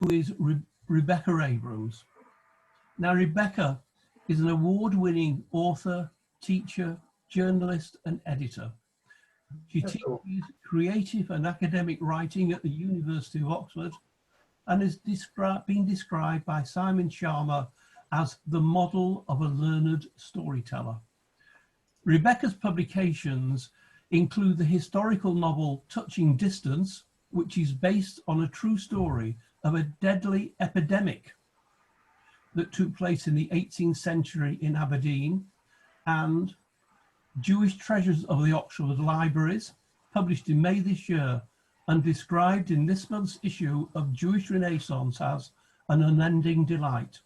who is Rebecca Abrams. Now, Rebecca is an award-winning author, teacher, journalist, and editor. She teaches creative and academic writing at the University of Oxford and has been described by Simon Sharma as the model of a learned storyteller. Rebecca's publications include the historical novel Touching Distance, which is based on a true story of a deadly epidemic that took place in the 18th century in Aberdeen, and Jewish Treasures of the Oxford Libraries, published in May this year and described in this month's issue of Jewish Renaissance as an unending delight.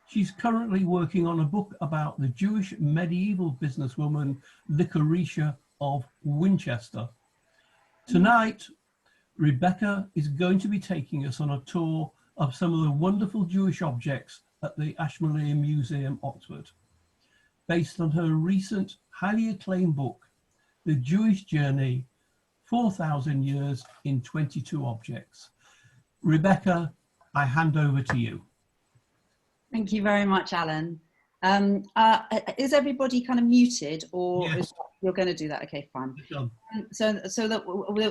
She's currently working on a book about the Jewish medieval businesswoman Licoricia of Winchester. Tonight, Rebecca is going to be taking us on a tour of some of the wonderful Jewish objects at the Ashmolean Museum, Oxford, based on her recent, highly acclaimed book, The Jewish Journey, 4,000 Years in 22 Objects. Rebecca, I hand over to you. Thank you very much, Alan. Is everybody kind of muted, or Yes. you're going to do that? Okay, fine. Yes, So that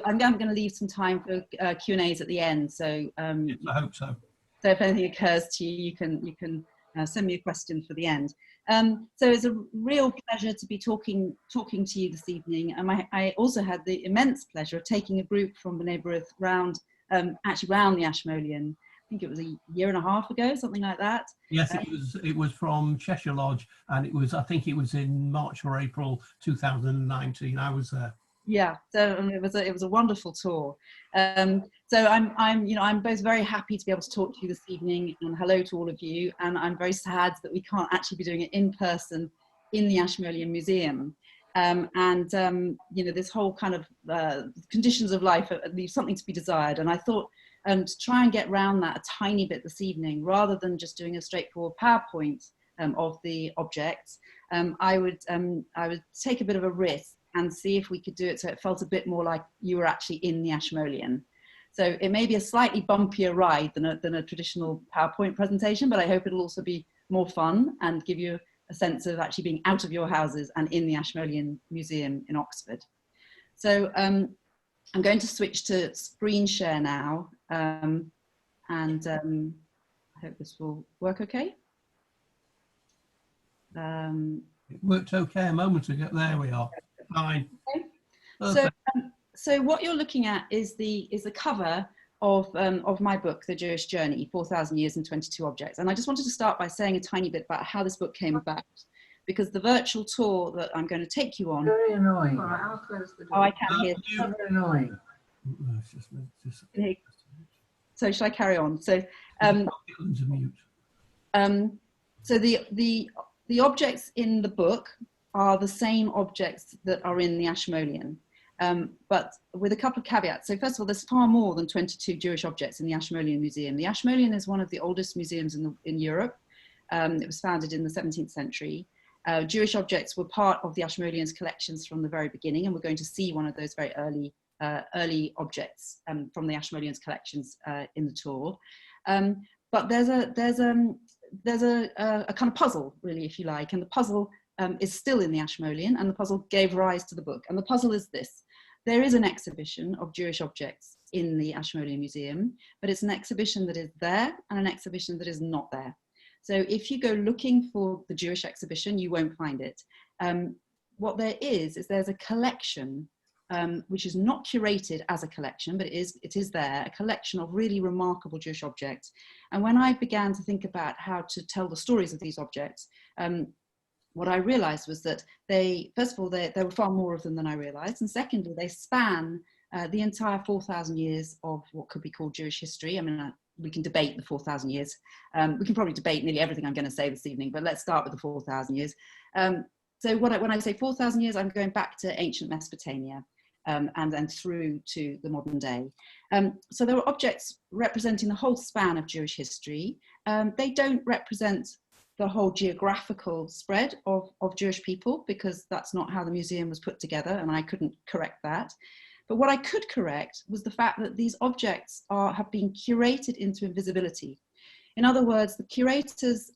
I'm going to leave some time for Q&As at the end. So yes, I hope so. So if anything occurs to you, you can send me a question for the end. So it's a real pleasure to be talking to you this evening. And I also had the immense pleasure of taking a group from the neighbourhood round the Ashmolean. I think it was a year and a half ago, something like that. Yes, it was from Cheshire Lodge, and I think it was in March or April 2019. I was there. Yeah, so it was a wonderful tour. So I'm both very happy to be able to talk to you this evening, and hello to all of you. And I'm very sad that we can't actually be doing it in person in the Ashmolean Museum. This whole kind of conditions of life leave something to be desired. And I thought to try and get around that a tiny bit this evening, rather than just doing a straightforward PowerPoint of the objects, I would take a bit of a risk and see if we could do it so it felt a bit more like you were actually in the Ashmolean. So it may be a slightly bumpier ride than a traditional PowerPoint presentation, but I hope it'll also be more fun and give you a sense of actually being out of your houses and in the Ashmolean Museum in Oxford. So I'm going to switch to screen share now, and I hope this will work okay. It worked okay a moment ago. There we are. Fine. Okay. So what you're looking at is the cover of my book, The Jewish Journey, 4,000 Years and 22 Objects. And I just wanted to start by saying a tiny bit about how this book came about, because the virtual tour that I'm going to take you on. Very annoying. Right, I'll close the door. Oh, I can hear. Very annoying. So shall I carry on? So, so the objects in the book are the same objects that are in the Ashmolean, but with a couple of caveats. So first of all, there's far more than 22 Jewish objects in the Ashmolean Museum. The Ashmolean is one of the oldest museums in Europe. It was founded in the 17th century. Jewish objects were part of the Ashmolean's collections from the very beginning, and we're going to see one of those very early objects from the Ashmolean's collections in the tour. But there's a kind of puzzle, really, if you like, and the puzzle is still in the Ashmolean, and the puzzle gave rise to the book. And the puzzle is this: there is an exhibition of Jewish objects in the Ashmolean Museum, but it's an exhibition that is there and an exhibition that is not there. So if you go looking for the Jewish exhibition, you won't find it. What there is there's a collection which is not curated as a collection, but it is there, a collection of really remarkable Jewish objects. And when I began to think about how to tell the stories of these objects, what I realized was that first of all, there were far more of them than I realized. And secondly, they span the entire 4,000 years of what could be called Jewish history. I mean, we can debate the 4,000 years. We can probably debate nearly everything I'm going to say this evening, but let's start with the 4,000 years. So when I say 4,000 years, I'm going back to ancient Mesopotamia and then through to the modern day. So there are objects representing the whole span of Jewish history. They don't represent the whole geographical spread of Jewish people, because that's not how the museum was put together, and I couldn't correct that. But what I could correct was the fact that these objects have been curated into invisibility. In other words, the curators'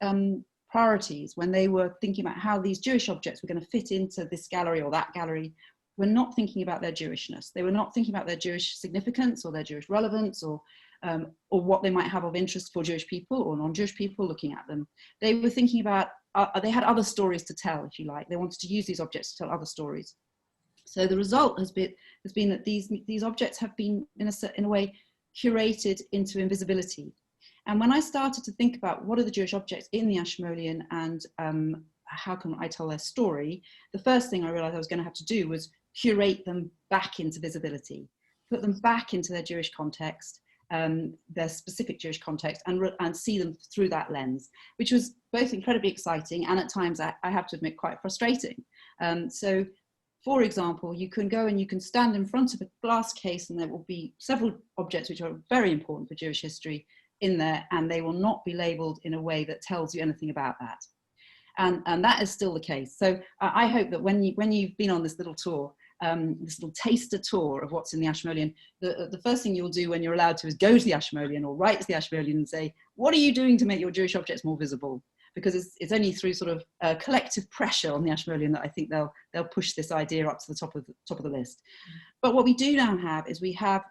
priorities when they were thinking about how these Jewish objects were going to fit into this gallery or that gallery were not thinking about their Jewishness. They were not thinking about their Jewish significance or their Jewish relevance or what they might have of interest for Jewish people or non-Jewish people looking at them. They were thinking about, they had other stories to tell, if you like. They wanted to use these objects to tell other stories. So the result has been that these objects have been, in a way, curated into invisibility. And when I started to think about what are the Jewish objects in the Ashmolean and how can I tell their story, the first thing I realized I was going to have to do was curate them back into visibility, put them back into their Jewish context, their specific Jewish context, and see them through that lens, which was both incredibly exciting and at times, I have to admit, quite frustrating. So, for example, you can go and you can stand in front of a glass case and there will be several objects which are very important for Jewish history in there, and they will not be labelled in a way that tells you anything about that. And that is still the case. So I hope that when you've been on this little tour, this little taster tour of what's in the Ashmolean, the first thing you'll do when you're allowed to is go to the Ashmolean or write to the Ashmolean and say, what are you doing to make your Jewish objects more visible? Because it's only through sort of collective pressure on the Ashmolean that I think they'll push this idea up to the top of the list. But what we do now have is we have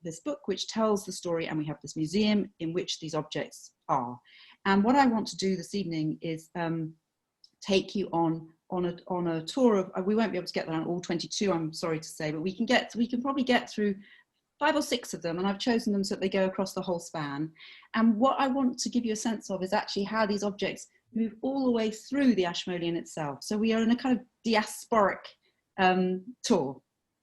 this book which tells the story, and we have this museum in which these objects are. And what I want to do this evening is take you on a tour of, we won't be able to get there on all 22, I'm sorry to say, but we can probably get through 5 or 6 of them, and I've chosen them so that they go across the whole span. And what I want to give you a sense of is actually how these objects move all the way through the Ashmolean itself. So we are in a kind of diasporic tour.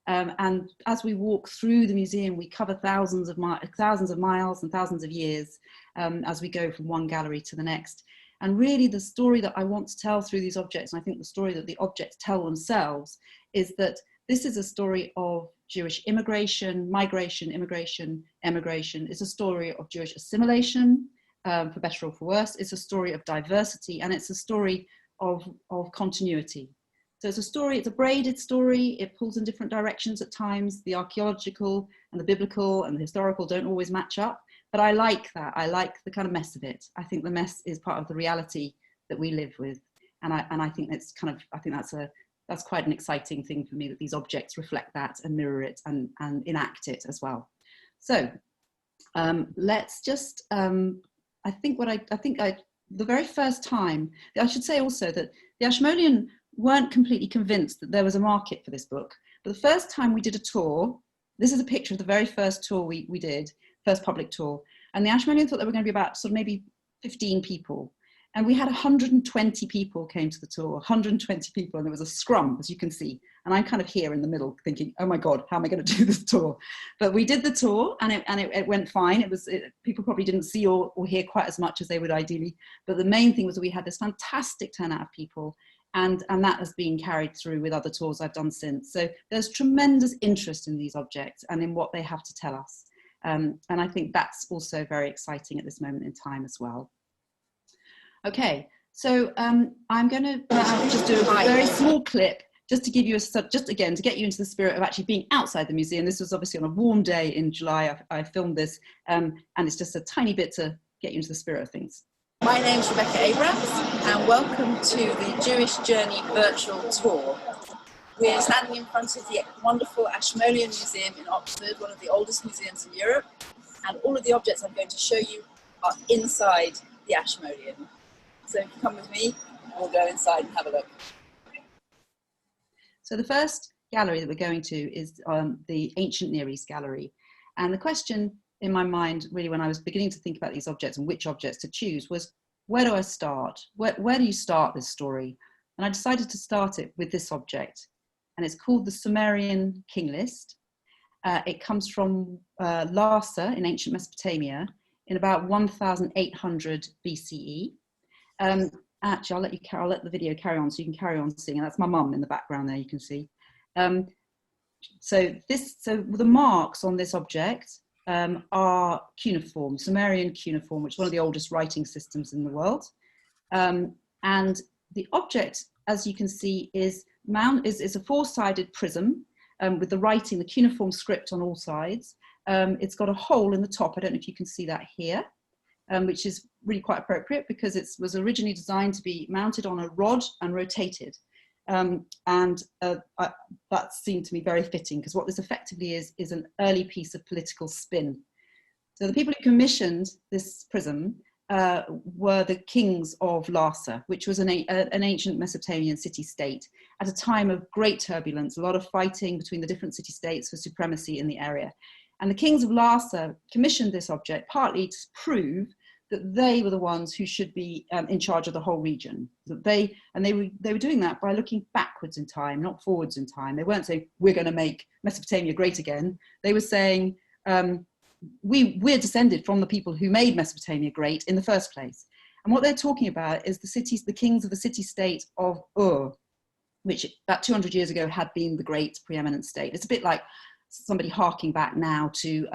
And as we walk through the museum, we cover thousands of miles and thousands of years as we go from one gallery to the next. And really the story that I want to tell through these objects, and I think the story that the objects tell themselves, is that this is a story of Jewish immigration, migration, immigration, emigration. It's a story of Jewish assimilation, for better or for worse. It's a story of diversity, and it's a story of continuity. So it's a story, it's a braided story. It pulls in different directions at times. The archaeological and the biblical and the historical don't always match up, but I like that. I like the kind of mess of it. I think the mess is part of the reality that we live with. And I think that's that's quite an exciting thing for me, that these objects reflect that and mirror it and enact it as well. So let's just, the very first time, I should say also that the Ashmolean weren't completely convinced that there was a market for this book. But the first time we did a tour, this is a picture of the very first tour we did, first public tour. And the Ashmolean thought there were going to be about sort of maybe 15 people. And we had 120 people came to the tour, 120 people, and there was a scrum, as you can see. And I'm kind of here in the middle thinking, oh my God, how am I going to do this tour? But we did the tour and it went fine. People probably didn't see or hear quite as much as they would ideally. But the main thing was that we had this fantastic turnout of people. And that has been carried through with other tours I've done since. So there's tremendous interest in these objects and in what they have to tell us. And I think that's also very exciting at this moment in time as well. Okay, so I'm going to just do a very small clip just to give you just again to get you into the spirit of actually being outside the museum. This was obviously on a warm day in July. I filmed this, and it's just a tiny bit to get you into the spirit of things. My name's Rebecca Abrams, and welcome to the Jewish Journey virtual tour. We're standing in front of the wonderful Ashmolean Museum in Oxford, one of the oldest museums in Europe, and all of the objects I'm going to show you are inside the Ashmolean. So if you come with me, we'll go inside and have a look. So the first gallery that we're going to is the Ancient Near East Gallery. And the question in my mind, really, when I was beginning to think about these objects and which objects to choose, was where do I start? Where do you start this story? And I decided to start it with this object. And it's called the Sumerian King List. It comes from Larsa in ancient Mesopotamia in about 1800 BCE. Actually, I'll let the video carry on so you can carry on seeing. And that's my mum in the background there, you can see. So the marks on this object are cuneiform, Sumerian cuneiform, which is one of the oldest writing systems in the world. And the object, as you can see, is a four-sided prism. with the writing, the cuneiform script on all sides. It's got a hole in the top. I don't know if you can see that here, which is really quite appropriate because it was originally designed to be mounted on a rod and rotated. That seemed to me very fitting, because what this effectively is an early piece of political spin. So the people who commissioned this prism were the kings of Larsa, which was an ancient Mesopotamian city-state at a time of great turbulence, a lot of fighting between the different city-states for supremacy in the area. And the kings of Larsa commissioned this object partly to prove that they were the ones who should be in charge of the whole region. That they were doing that by looking backwards in time, not forwards in time. They weren't saying, we're going to make Mesopotamia great again. They were saying, we're descended from the people who made Mesopotamia great in the first place. And what they're talking about is the kings of the city-state of Ur, which about 200 years ago had been the great preeminent state. It's a bit like somebody harking back now to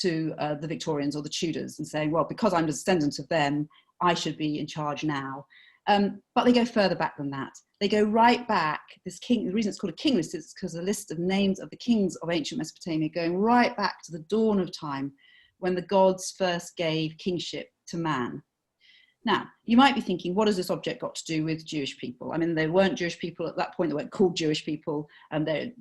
the Victorians or the Tudors and saying, well, because I'm a descendant of them, I should be in charge now. But they go further back than that. They go right back. This king, the reason it's called a king list is because a list of names of the kings of ancient Mesopotamia going right back to the dawn of time, when the gods first gave kingship to man. Now, you might be thinking, what has this object got to do with Jewish people? I mean, they weren't Jewish people at that point. They weren't called Jewish people, and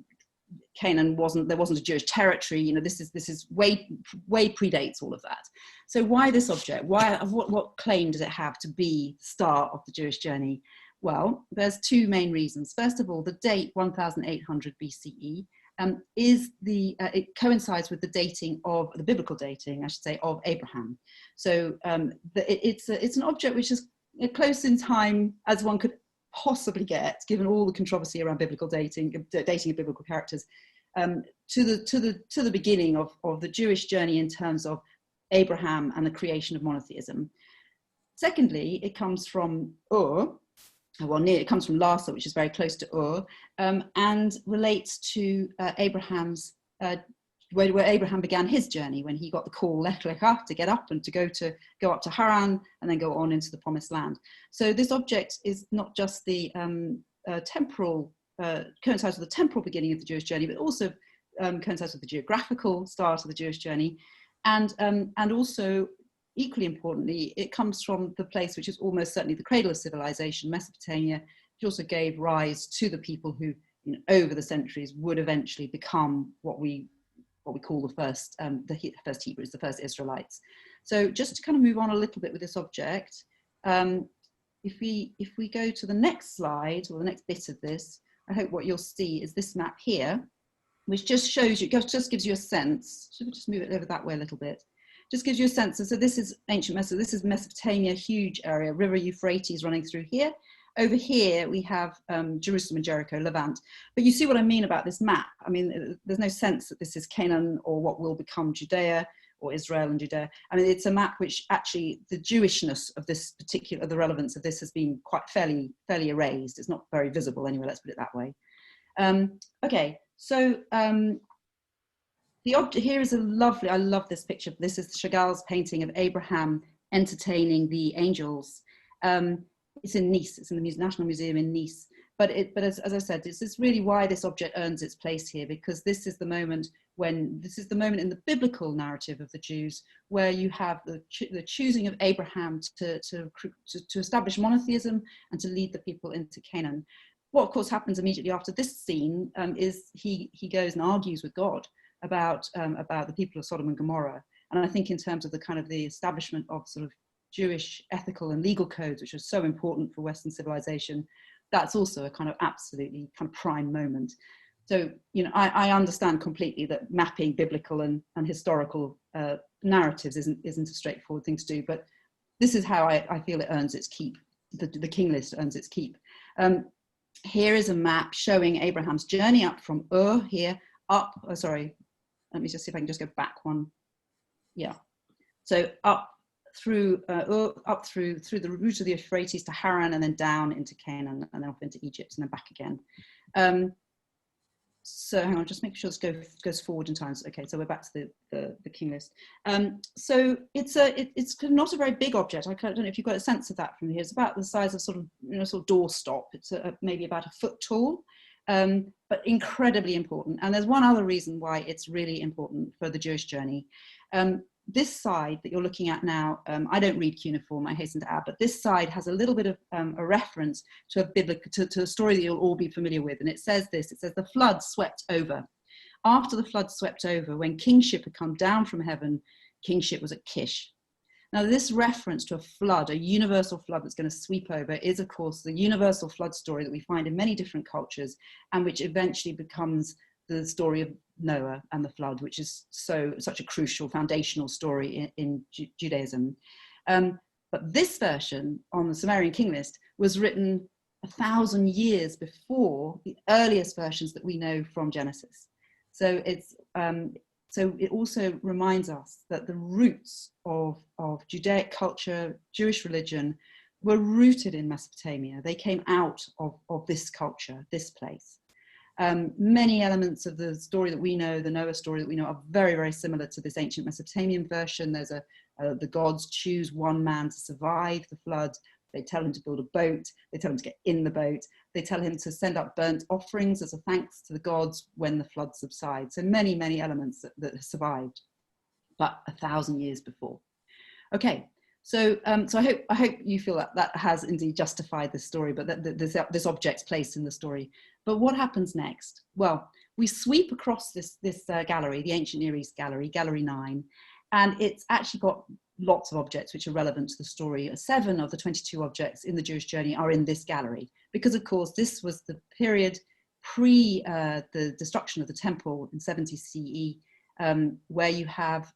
Canaan there wasn't a Jewish territory. You know, this is way predates all of that. So why this object? What claim does it have to be the start of the Jewish journey? Well, there's two main reasons. First of all, the date 1800 BCE it coincides with the dating of the biblical dating, I should say, of Abraham. So it's an object which is close in time as one could possibly get, given all the controversy around biblical dating of biblical characters, to the beginning of the Jewish journey in terms of Abraham and the creation of monotheism. Secondly, it comes from Ur. It comes from Larsa, which is very close to Ur, and relates to Abraham's, where Abraham began his journey when he got the call, Lech Lecha, to get up and to go up to Haran and then go on into the promised land. So this object is not just the temporal, coincides with the temporal beginning of the Jewish journey, but also coincides with the geographical start of the Jewish journey. And also, equally importantly, it comes from the place which is almost certainly the cradle of civilization, Mesopotamia, which also gave rise to the people who, over the centuries, would eventually become what we call the first Hebrews, the first Israelites. So just to kind of move on a little bit with this object, if we go to the next slide, or the next bit of this, I hope what you'll see is this map here, which just shows you, just gives you a sense. Should we just move it over that way a little bit? Just gives you a sense. So this is ancient Mesopotamia, this is Mesopotamia, huge area, River Euphrates running through here. Over here, we have Jerusalem and Jericho, Levant. But you see what I mean about this map. I mean, there's no sense that this is Canaan or what will become Judea or Israel and Judea. I mean, it's a map which actually, the Jewishness of this particular, the relevance of this has been quite fairly erased. It's not very visible anyway, let's put it that way. Okay, so the object here is I love this picture. This is Chagall's painting of Abraham entertaining the angels. It's in Nice, it's in the National Museum in Nice. But as I said, this is really why this object earns its place here, because this is the moment in the biblical narrative of the Jews where you have the choosing of Abraham to establish monotheism and to lead the people into Canaan. What of course happens immediately after this scene is he goes and argues with God about the people of Sodom and Gomorrah. And I think in terms of the establishment of sort of Jewish ethical and legal codes, which are so important for Western civilization, that's also a kind of absolutely kind of prime moment. So, I understand completely that mapping biblical and historical narratives isn't a straightforward thing to do, but this is how I feel it earns its keep. The king list earns its keep. Here is a map showing Abraham's journey up from Ur here, up, let me just see if I can just go back one. Yeah. So up through the route of the Euphrates to Haran, and then down into Canaan, and then off into Egypt, and then back again. So hang on, just make sure this goes forward in time. Okay, so we're back to the king list. So it's not a very big object. I don't know if you've got a sense of that from here. It's about the size of sort of doorstop. It's maybe about a foot tall. but incredibly important. And there's one other reason why it's really important for the Jewish journey. This side that you're looking at now, I don't read cuneiform, I hasten to add, but this side has a little bit of a reference to a biblical, to a story that you'll all be familiar with. And it says this, it says the flood swept over. After the flood swept over, when kingship had come down from heaven, kingship was at Kish. Now this reference to a flood, a universal flood that's going to sweep over, is of course the universal flood story that we find in many different cultures, and which eventually becomes the story of Noah and the flood, which is such a crucial foundational story in Judaism. But this version on the Sumerian king list was written 1,000 years before the earliest versions that we know from Genesis. So it also reminds us that the roots of Judaic culture, Jewish religion, were rooted in Mesopotamia. They came out of this culture, this place. Many elements of the story that we know, the Noah story that we know, are very, very similar to this ancient Mesopotamian version. There's the gods choose one man to survive the flood. They tell him to build a boat. They tell him to get in the boat. They tell him to send up burnt offerings as a thanks to the gods when the flood subsides. So many, many elements that have survived, but 1,000 years before. Okay, so I hope you feel that has indeed justified the story, but that this object's place in the story. But what happens next? Well, we sweep across this gallery, the Ancient Near East Gallery, Gallery 9, and it's actually got lots of objects which are relevant to the story. 7 of the 22 objects in the Jewish journey are in this gallery, because of course this was the period pre the destruction of the temple in 70 CE, where you have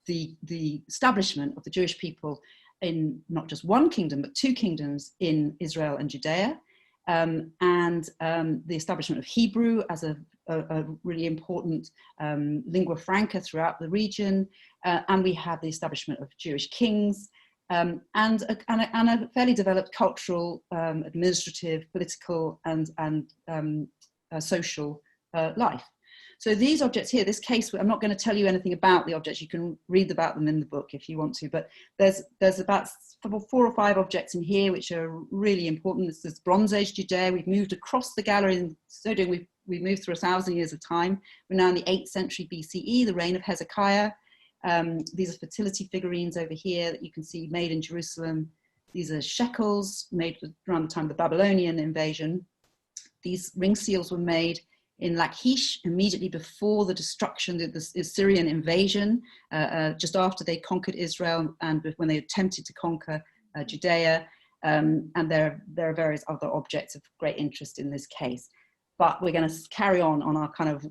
the establishment of the Jewish people in not just one kingdom, but 2 kingdoms in Israel and Judea, and the establishment of Hebrew as a really important lingua franca throughout the region, and we have the establishment of Jewish kings, and a fairly developed cultural, administrative, political, and social life. So these objects here, this case, I'm not going to tell you anything about the objects. You can read about them in the book if you want to, but there's about 4 or 5 objects in here which are really important. This is Bronze Age Judea. We've moved across the gallery, and so doing we've moved through 1,000 years of time. We're now in the 8th century BCE, the reign of Hezekiah. These are fertility figurines over here that you can see made in Jerusalem. These are shekels made around the time of the Babylonian invasion. These ring seals were made in Lachish immediately before the destruction, the Assyrian invasion, just after they conquered Israel and when they attempted to conquer Judea. And there are various other objects of great interest in this case. But we're going to carry on our kind of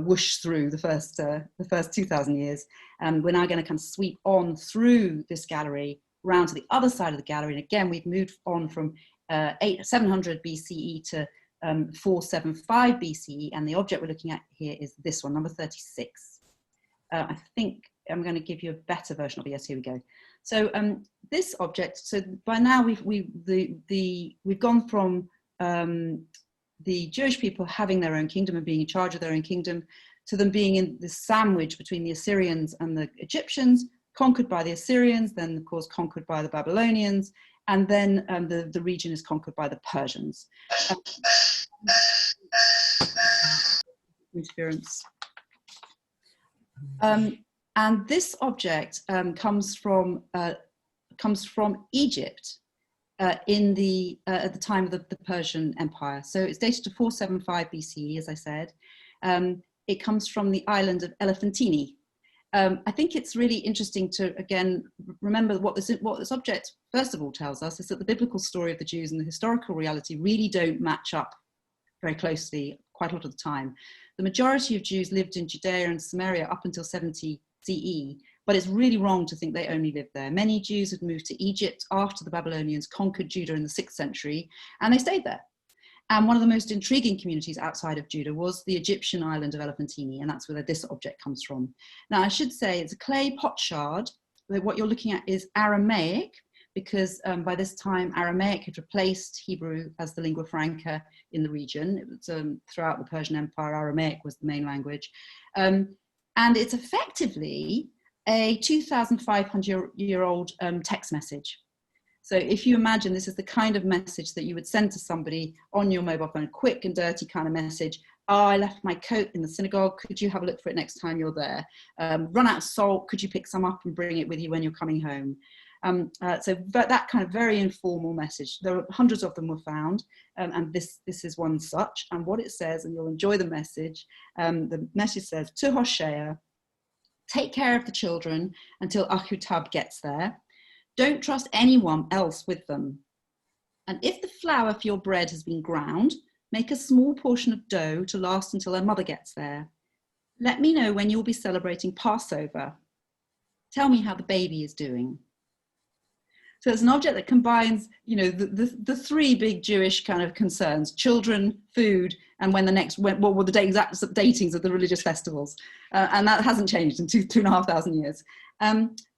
whoosh through the first 2,000 years. We're now going to kind of sweep on through this gallery round to the other side of the gallery. And again, we've moved on from 700 BCE to 475 BCE, and the object we're looking at here is this one, number 36. I think I'm going to give you a better version of it. Yes, here we go. So this object, so by now we've gone from the Jewish people having their own kingdom and being in charge of their own kingdom to them being in this sandwich between the Assyrians and the Egyptians, conquered by the Assyrians, then of course conquered by the Babylonians, and then the region is conquered by the Persians. Interference. And this object comes from Egypt at the time of the Persian Empire. So it's dated to 475 BCE, as I said. It comes from the island of Elephantine. I think it's really interesting to, again, remember what this object, first of all, tells us is that the biblical story of the Jews and the historical reality really don't match up very closely quite a lot of the time. The majority of Jews lived in Judea and Samaria up until 70 CE, but it's really wrong to think they only lived there. Many Jews had moved to Egypt after the Babylonians conquered Judah in the 6th century, and they stayed there. And one of the most intriguing communities outside of Judah was the Egyptian island of Elephantine, and that's where this object comes from. Now, I should say it's a clay potsherd. What you're looking at is Aramaic, because by this time Aramaic had replaced Hebrew as the lingua franca in the region. It was throughout the Persian Empire, Aramaic was the main language. And it's effectively a 2,500-year-old text message. So if you imagine this is the kind of message that you would send to somebody on your mobile phone, a quick and dirty kind of message. Oh, I left my coat in the synagogue. Could you have a look for it next time you're there? Run out of salt. Could you pick some up and bring it with you when you're coming home? But that kind of very informal message. There are hundreds of them were found, and this is one such. And what it says, and you'll enjoy the message says, to Hoshea, take care of the children until Ahutab gets there. Don't trust anyone else with them. And if the flour for your bread has been ground, make a small portion of dough to last until their mother gets there. Let me know when you'll be celebrating Passover. Tell me how the baby is doing. So it's an object that combines, you know, the three big Jewish kind of concerns: children, food, and what were the exact datings of the religious festivals. And that hasn't changed in 2,500 years.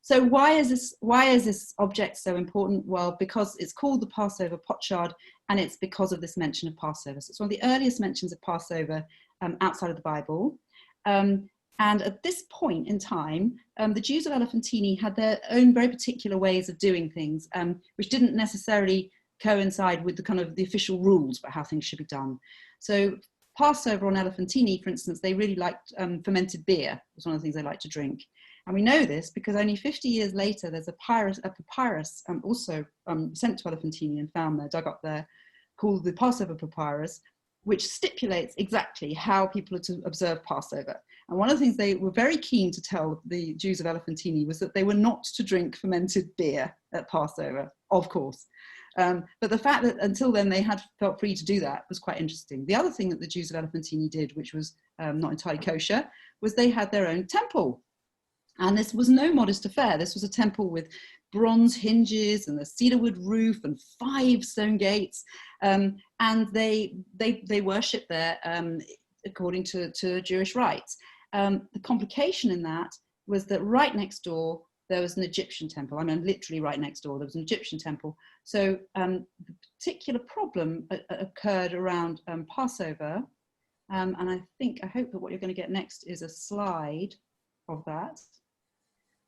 So why is this object so important? Well, because it's called the Passover potsherd, and it's because of this mention of Passover. So it's one of the earliest mentions of Passover outside of the Bible. And at this point in time, the Jews of Elephantine had their own very particular ways of doing things, which didn't necessarily coincide with the official rules about how things should be done. So Passover on Elephantine, for instance, they really liked fermented beer. It was one of the things they liked to drink. And we know this because only 50 years later, there's a papyrus also sent to Elephantine and found there, dug up there, called the Passover Papyrus, which stipulates exactly how people are to observe Passover. And one of the things they were very keen to tell the Jews of Elephantine was that they were not to drink fermented beer at Passover, of course. But the fact that until then they had felt free to do that was quite interesting. The other thing that the Jews of Elephantine did, which was not entirely kosher, was they had their own temple. And this was no modest affair. This was a temple with bronze hinges and a cedarwood roof and 5 stone gates. And they worshipped there according to Jewish rites. The complication in that was that right next door, there was an Egyptian temple. I mean, literally right next door, there was an Egyptian temple. So the particular problem occurred around Passover. And I hope that what you're going to get next is a slide of that.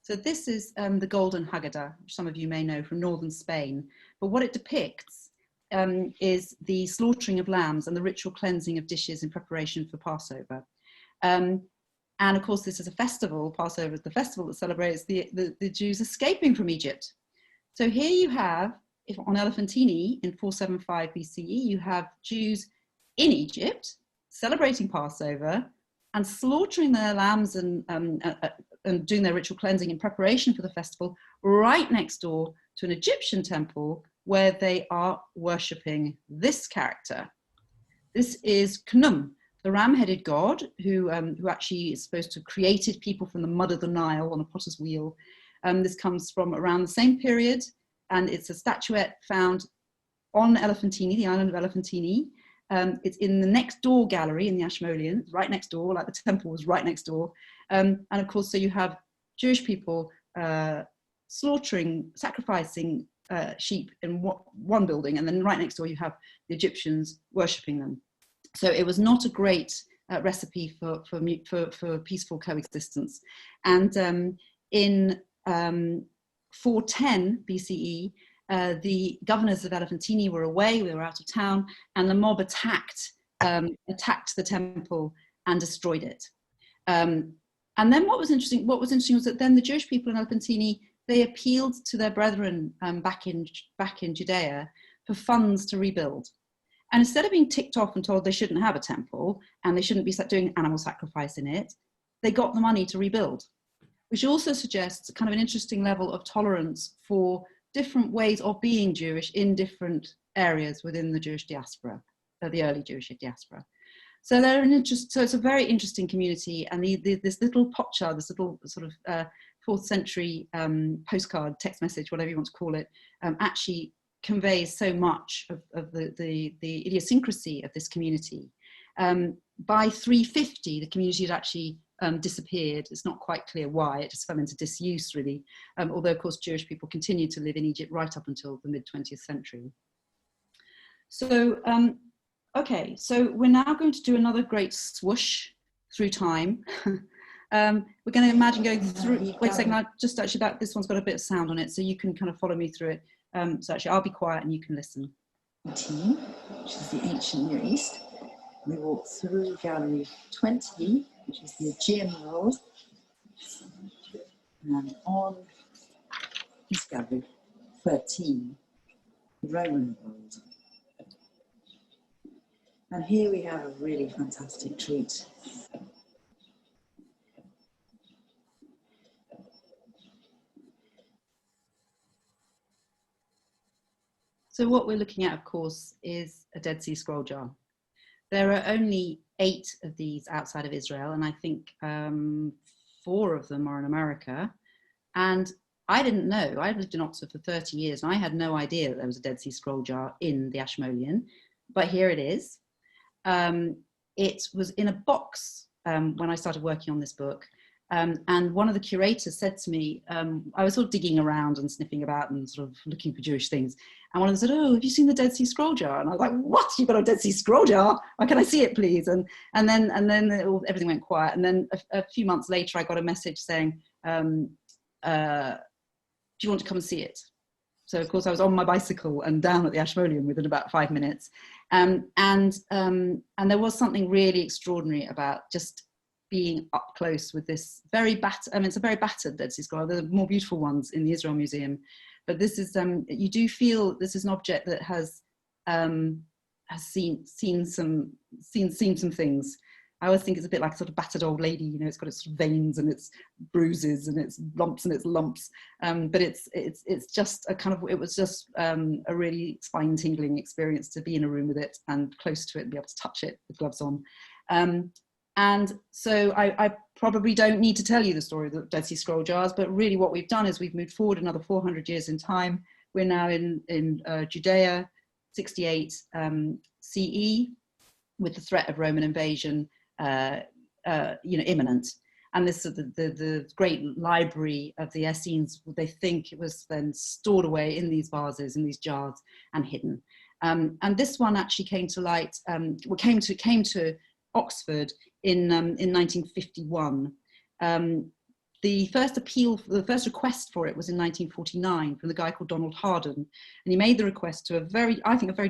So this is the Golden Haggadah, which some of you may know from northern Spain. But what it depicts is the slaughtering of lambs and the ritual cleansing of dishes in preparation for Passover. And of course, this is a festival. Passover is the festival that celebrates the Jews escaping from Egypt. So here you have, on Elephantine in 475 BCE, you have Jews in Egypt celebrating Passover and slaughtering their lambs and doing their ritual cleansing in preparation for the festival right next door to an Egyptian temple where they are worshipping this character. This is Khnum, the ram-headed god who actually is supposed to have created people from the mud of the Nile on a potter's wheel. This comes from around the same period, and it's a statuette found on Elephantine, the island of Elephantine. It's in the next door gallery in the Ashmolean, right next door, like the temple was right next door. And of course, so you have Jewish people sacrificing sheep in one building, and then right next door you have the Egyptians worshipping them. So it was not a great recipe for peaceful coexistence. And in 410 BCE, the governors of Elephantine were away, they were out of town, and the mob attacked the temple and destroyed it. And then what was interesting was that then the Jewish people in Elephantine, they appealed to their brethren back in Judea for funds to rebuild. And instead of being ticked off and told they shouldn't have a temple and they shouldn't be doing animal sacrifice in it, they got the money to rebuild, which also suggests kind of an interesting level of tolerance for different ways of being Jewish in different areas within the Jewish diaspora, the early Jewish diaspora. So so it's a very interesting community, and this little potsherd, this little sort of 4th century postcard, text message, whatever you want to call it, actually conveys so much of the idiosyncrasy of this community. By 350, the community had actually disappeared. It's not quite clear why. It just fell into disuse, really. Although, of course, Jewish people continued to live in Egypt right up until the mid-20th century. So, okay, so we're now going to do another great swoosh through time. We're going to imagine going through, wait a second, this one's got a bit of sound on it, so you can kind of follow me through it. So actually, I'll be quiet and you can listen. 19, which is the ancient Near East. We walk through gallery 20, which is the Aegean world, and on this gallery 13, the Roman world. And here we have a really fantastic treat. So what we're looking at, of course, is a Dead Sea Scroll jar. There are only 8 of these outside of Israel, and I think 4 of them are in America. And I didn't know. I lived in Oxford for 30 years, and I had no idea that there was a Dead Sea Scroll jar in the Ashmolean, but here it is. It was in a box when I started working on this book. And one of the curators said to me, I was sort of digging around and sniffing about and sort of looking for Jewish things. And one of them said, "Oh, have you seen the Dead Sea Scroll jar?" And I was like, "What? You've got a Dead Sea Scroll jar? Why can I see it, please?" And then everything went quiet. And then a few months later, I got a message saying, "Do you want to come and see it?" So of course I was on my bicycle and down at the Ashmolean within about 5 minutes. And there was something really extraordinary about just being up close with this very battered, it's a very battered Dead Sea Scroll. There are more beautiful ones in the Israel Museum, but this is, you do feel this is an object that has seen some things. I always think it's a bit like a sort of battered old lady, you know, it's got its sort of veins and its bruises and its bumps and its lumps. But it's just a kind of, it was just a really spine tingling experience to be in a room with it and close to it and be able to touch it with gloves on. And so I probably don't need to tell you the story of the Dead Sea Scroll jars, but really what we've done is we've moved forward another 400 years in time. We're now in Judea, 68 CE, with the threat of Roman invasion imminent. And this is the great library of the Essenes. They think it was then stored away in these vases, in these jars, and hidden. And this one actually came to light. Came to Oxford in 1951. The first request for it was in 1949 from the guy called Donald Harding, and he made the request to a very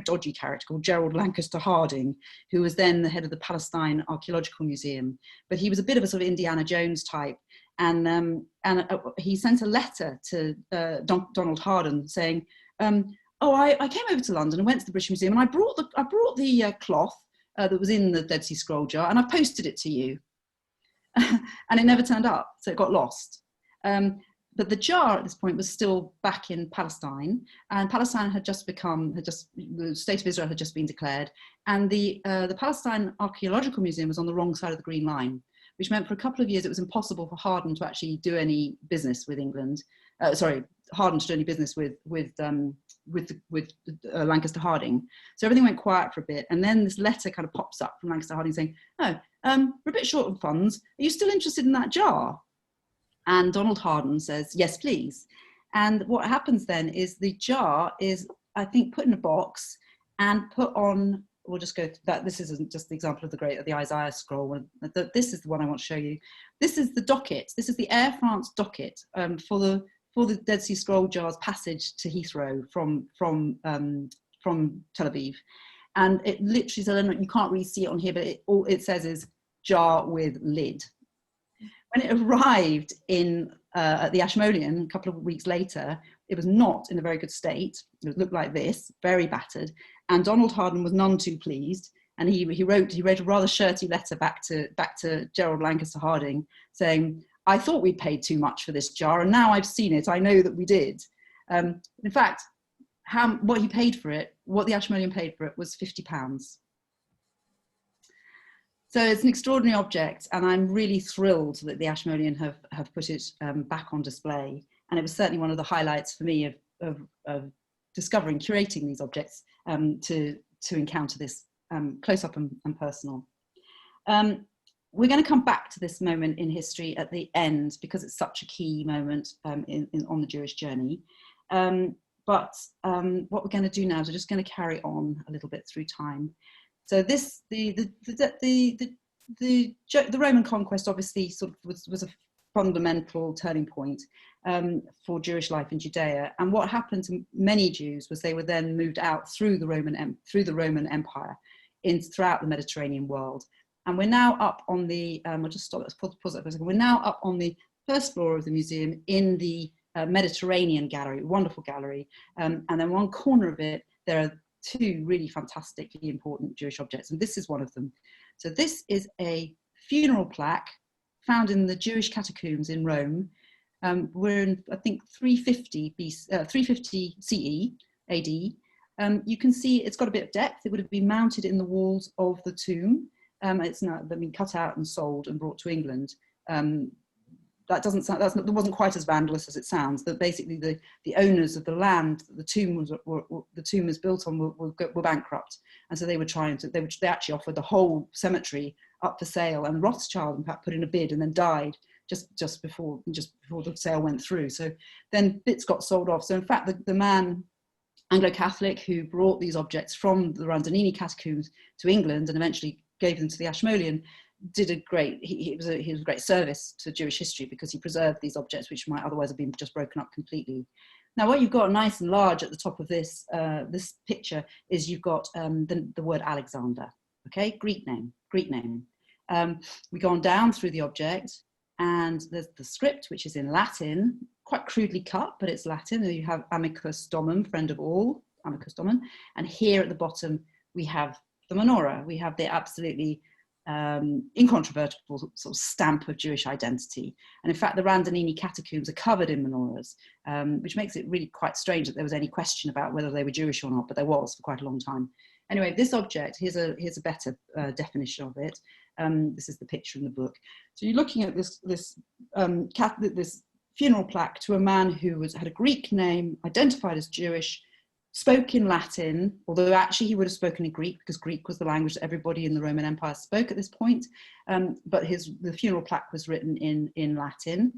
dodgy character called Gerald Lancaster Harding, who was then the head of the Palestine Archaeological Museum. But he was a bit of a sort of Indiana Jones type, and he sent a letter to Donald Harding saying, "Oh, I came over to London and went to the British Museum, and I brought the cloth that was in the Dead Sea Scroll jar, and I posted it to you." And it never turned up, so it got lost. But the jar at this point was still back in Palestine, and Palestine the state of Israel had just been declared, and the Palestine Archaeological Museum was on the wrong side of the Green Line, which meant for a couple of years it was impossible for Harding to actually do any business with England. Harding to do any business with Lancaster Harding. So everything went quiet for a bit, and then this letter kind of pops up from Lancaster Harding saying, "Oh, we're a bit short on funds. Are you still interested in that jar?" And Donald Harding says, "Yes, please." And what happens then is the jar is, I think, put in a box and put on. We'll just go to that. This isn't just the example of the Isaiah scroll. This is the one I want to show you. This is the docket. This is the Air France docket for the Dead Sea Scroll jar's passage to Heathrow from Tel Aviv. And it literally says, you can't really see it on here, but all it says is jar with lid. When it arrived at the Ashmolean a couple of weeks later, it was not in a very good state. It looked like this, very battered. And Donald Harding was none too pleased. And he wrote a rather shirty letter back to Gerald Lancaster Harding saying, "I thought we'd paid too much for this jar, and now I've seen it, I know that we did." In fact, what he paid for it, what the Ashmolean paid for it, was £50. So it's an extraordinary object, and I'm really thrilled that the Ashmolean have put it back on display. And it was certainly one of the highlights for me of discovering, curating these objects to encounter this close up and personal. We're going to come back to this moment in history at the end because it's such a key moment on the Jewish journey. But what we're going to do now is we're just going to carry on a little bit through time. So the Roman conquest obviously sort of was a fundamental turning point for Jewish life in Judea. And what happened to many Jews was they were then moved out through the Roman Empire throughout the Mediterranean world. And we're now up on the, I'll just stop, let's pause that for a second. We're now up on the first floor of the museum in the Mediterranean gallery, wonderful gallery. And then one corner of it, there are two really fantastically important Jewish objects, and this is one of them. So this is a funeral plaque found in the Jewish catacombs in Rome. We're in, I think, 350 CE, AD. You can see it's got a bit of depth. It would have been mounted in the walls of the tomb. It's now been cut out and sold and brought to England. That doesn't sound, that wasn't quite as vandalous as it sounds. That basically the owners of the land that the tomb was built on were bankrupt, and so they were trying to. They actually offered the whole cemetery up for sale, and Rothschild in fact put in a bid and then died just before the sale went through. So then bits got sold off. So in fact, the man, Anglo-Catholic, who brought these objects from the Randonini catacombs to England and eventually gave them to the Ashmolean, did a great, he was a great service to Jewish history, because he preserved these objects which might otherwise have been just broken up completely. Now what you've got nice and large at the top of this this picture is you've got the word Alexander, okay, Greek name. We go on down through the object, and there's the script, which is in Latin, quite crudely cut, but it's Latin. And you have Amicus Domum, friend of all, Amicus Domum, and here at the bottom we have the menorah. We have the absolutely incontrovertible sort of stamp of Jewish identity. And in fact, the Randonini catacombs are covered in menorahs, which makes it really quite strange that there was any question about whether they were Jewish or not, but there was for quite a long time. Anyway, this object, here's a better definition of it. This is the picture in the book. So you're looking at this funeral plaque to a man who had a Greek name, identified as Jewish, spoke in Latin, although actually he would have spoken in Greek, because Greek was the language that everybody in the Roman Empire spoke at this point. But the funeral plaque was written in Latin.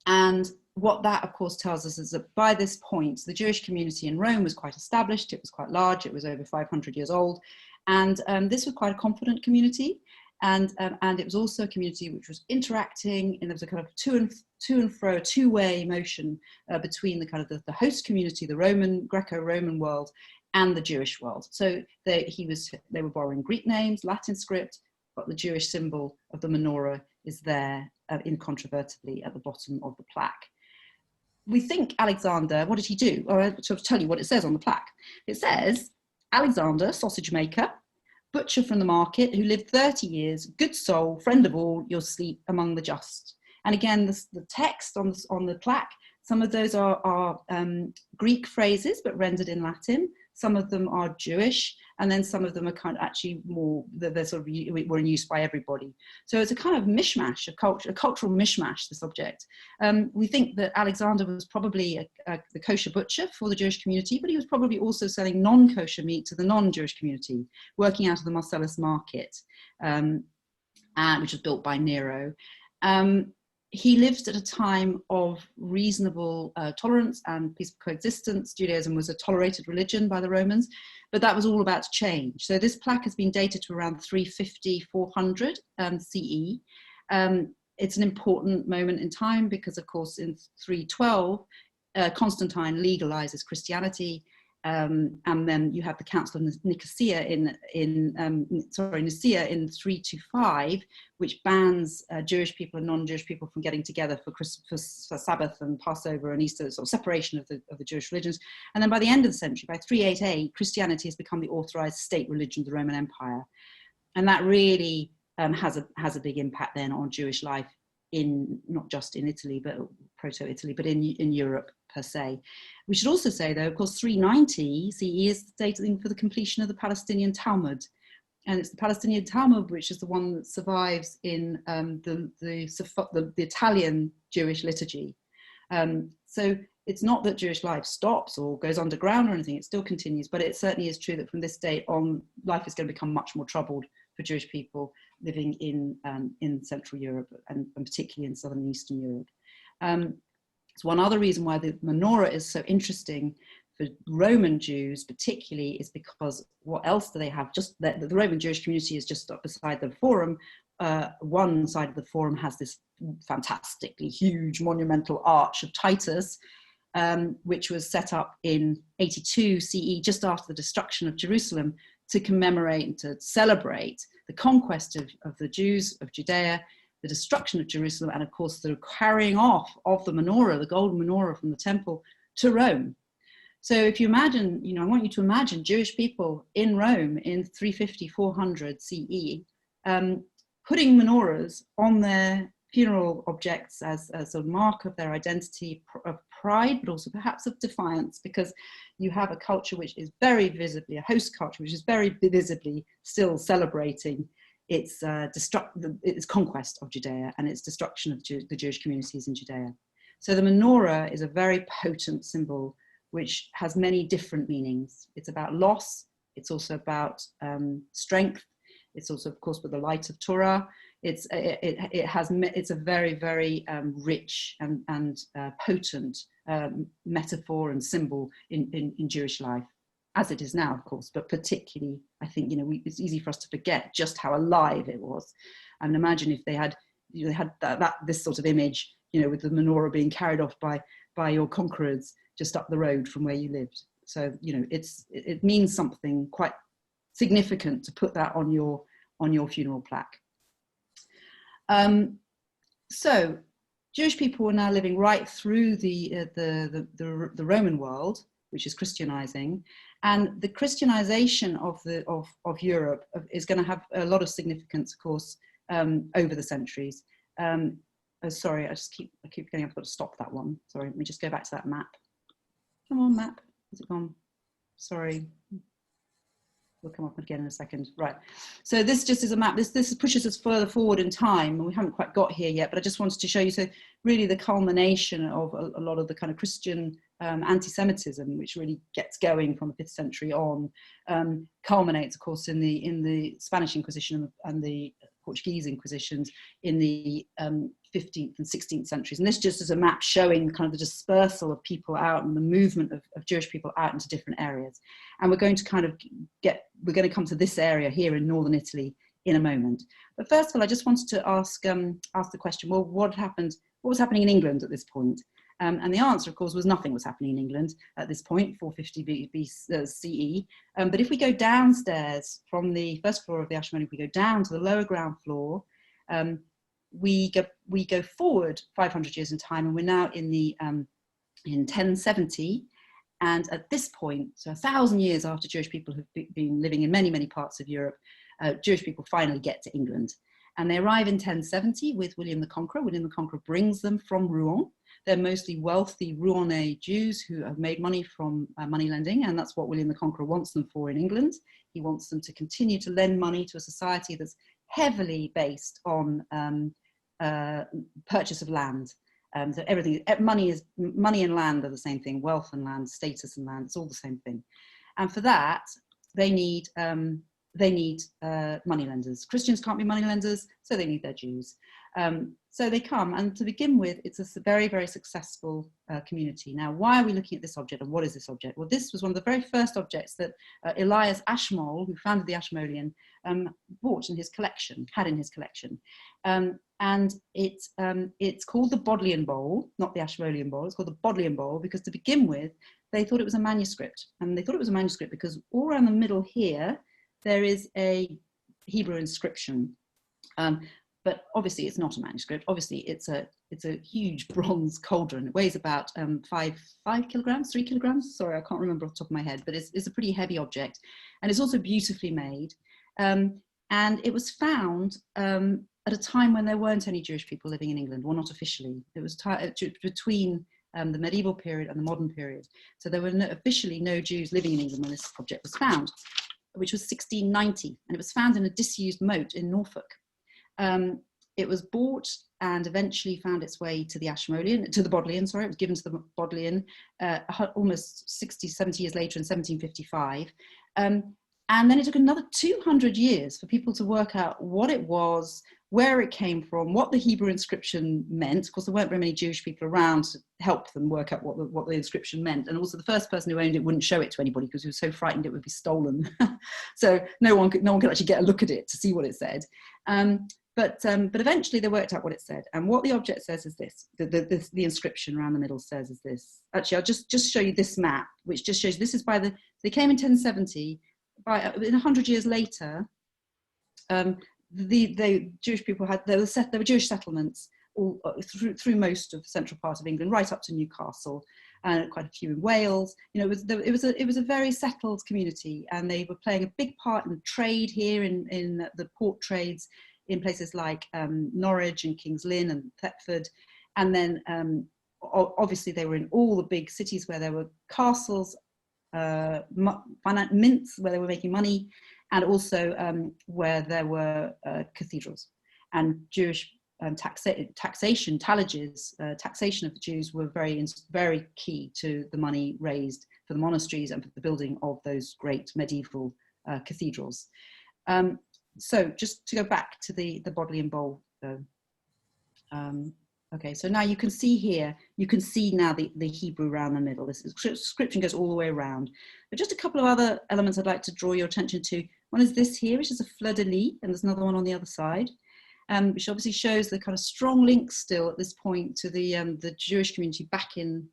And what that, of course, tells us is that by this point, the Jewish community in Rome was quite established. It was quite large. It was over 500 years old. And this was quite a confident community. And it was also a community which was interacting, and there was a kind of to and fro, two-way motion between the kind of the host community, the Roman, Greco-Roman world, and the Jewish world. So they were borrowing Greek names, Latin script, but the Jewish symbol of the menorah is there incontrovertibly at the bottom of the plaque. We think Alexander, what did he do? I'll sort of tell you what it says on the plaque. It says, Alexander, sausage maker, butcher from the market, who lived 30 years, good soul, friend of all, you'll sleep among the just. And again, the text on the plaque, some of those are Greek phrases, but rendered in Latin. Some of them are Jewish, and then some of them are kind of actually more, they're sort of, were in use by everybody. So it's a kind of mishmash, a cultural mishmash, this object. We think that Alexander was probably the kosher butcher for the Jewish community, but he was probably also selling non-kosher meat to the non-Jewish community, working out of the Marcellus market, which was built by Nero. He lived at a time of reasonable tolerance and peaceful coexistence. Judaism was a tolerated religion by the Romans, but that was all about to change. So this plaque has been dated to around 350, 400 CE. It's an important moment in time because, of course, in 312, Constantine legalizes Christianity. And then you have the Council of Nicaea Nicaea in 325, which bans Jewish people and non-Jewish people from getting together for Sabbath and Passover and Easter, sort of separation of the Jewish religions. And then by the end of the century, by 388, Christianity has become the authorized state religion of the Roman Empire, and that really has a big impact then on Jewish life in not just in Italy, but proto-Italy, but in Europe per se. We should also say, though, of course, 390 CE is the dating for the completion of the Palestinian Talmud. And it's the Palestinian Talmud which is the one that survives in the Italian Jewish liturgy. So it's not that Jewish life stops or goes underground or anything, it still continues, but it certainly is true that from this date on, life is going to become much more troubled for Jewish people living in Central Europe and particularly in Southern and Eastern Europe. So one other reason why the menorah is so interesting for Roman Jews particularly is because what else do they have? Just the Roman Jewish community is just up beside the Forum, one side of the forum has this fantastically huge monumental arch of Titus, which was set up in 82 CE, just after the destruction of Jerusalem, to commemorate and to celebrate the conquest of the Jews of Judea, the destruction of Jerusalem, and of course the carrying off of the menorah, the golden menorah from the temple, to Rome. So if you imagine, I want you to imagine Jewish people in Rome in 350, 400 CE, putting menorahs on their funeral objects as a mark of their identity, of pride, but also perhaps of defiance, because you have a culture which is very visibly, a host culture, which is very visibly still celebrating its conquest of Judea and its destruction of the Jewish communities in Judea. So the menorah is a very potent symbol which has many different meanings. It's about loss. It's also about strength. It's also, of course, with the light of Torah. It's a very, very rich and potent metaphor and symbol in Jewish life, as it is now, of course, but particularly, I think, it's easy for us to forget just how alive it was. And imagine if they had this sort of image, with the menorah being carried off by your conquerors just up the road from where you lived. So, it means something quite significant to put that on your funeral plaque. So Jewish people were now living right through the Roman world, which is Christianizing, and the Christianization of Europe is going to have a lot of significance, of course, over the centuries. Sorry, I keep getting, I've got to stop that one. Sorry, let me just go back to that map. Come on, map. Is it gone? Sorry. We'll come up again in a second. Right. So this just is a map. This pushes us further forward in time, and we haven't quite got here yet, but I just wanted to show you, so really the culmination of a lot of the kind of Christian anti-Semitism, which really gets going from the 5th century on, culminates, of course, in the Spanish Inquisition and the Portuguese Inquisitions in the 15th and 16th centuries. And this just is a map showing kind of the dispersal of people out and the movement of Jewish people out into different areas. And we're going to come to this area here in northern Italy in a moment. But first of all, I just wanted to ask the question, well, what was happening in England at this point? And the answer, of course, was nothing was happening in England at this point, 450 CE. But if we go downstairs from the first floor of the Ashmolean, if we go down to the lower ground floor, we go forward 500 years in time, and we're now in 1070. And at this point, so 1,000 years after Jewish people have been living in many, many parts of Europe, Jewish people finally get to England. And they arrive in 1070 with William the Conqueror. William the Conqueror brings them from Rouen. They're mostly wealthy Rouennais Jews who have made money from money lending, and that's what William the Conqueror wants them for in England. He wants them to continue to lend money to a society that's heavily based on purchase of land. So everything, money and land are the same thing. Wealth and land, status and land, it's all the same thing. And for that, they need money lenders. Christians can't be money lenders, so they need their Jews. So they come, and to begin with, it's a very, very successful community. Now, why are we looking at this object, and what is this object? Well, this was one of the very first objects that Elias Ashmole, who founded the Ashmolean, bought in his collection, had in his collection. And it's called the Bodleian Bowl, not the Ashmolean Bowl. It's called the Bodleian Bowl because, to begin with, they thought it was a manuscript. And they thought it was a manuscript because all around the middle here, there is a Hebrew inscription. But obviously it's not a manuscript. Obviously it's a huge bronze cauldron. It weighs about 5 kilograms, 3 kilograms. Sorry, I can't remember off the top of my head, but it's a pretty heavy object. And it's also beautifully made. And it was found at a time when there weren't any Jewish people living in England, well, not officially. It was between the medieval period and the modern period. So there were officially no Jews living in England when this object was found, which was 1690. And it was found in a disused moat in Norfolk. It was bought and eventually found its way to the Bodleian, sorry. It was given to the Bodleian almost 60, 70 years later in 1755. And then it took another 200 years for people to work out what it was, where it came from, what the Hebrew inscription meant. Of course, there weren't very many Jewish people around to help them work out what the inscription meant. And also the first person who owned it wouldn't show it to anybody because he was so frightened it would be stolen. So no one could actually get a look at it to see what it said. But eventually they worked out what it said. And what the object says is this, the inscription around the middle says is this. Actually, I'll just show you this map, which just shows, this is they came in 1070, by 100 years later, the Jewish people there were Jewish settlements all through most of the central part of England, right up to Newcastle, and quite a few in Wales. You know, it was a very settled community, and they were playing a big part in trade here in the port trades in places like Norwich and King's Lynn and Thetford, and then obviously they were in all the big cities where there were castles, mints where they were making money, and also where there were cathedrals. And Jewish taxation, tallages, taxation of the Jews were very key to the money raised for the monasteries and for the building of those great medieval cathedrals. So just to go back to the Bodleian Bowl, though. Okay, so now you can see here, you can see now the Hebrew around the middle. This inscription goes all the way around. But just a couple of other elements I'd like to draw your attention to. One is this here, which is a fleur-de-lis, and there's another one on the other side, which obviously shows the kind of strong link still at this point to the Jewish community back in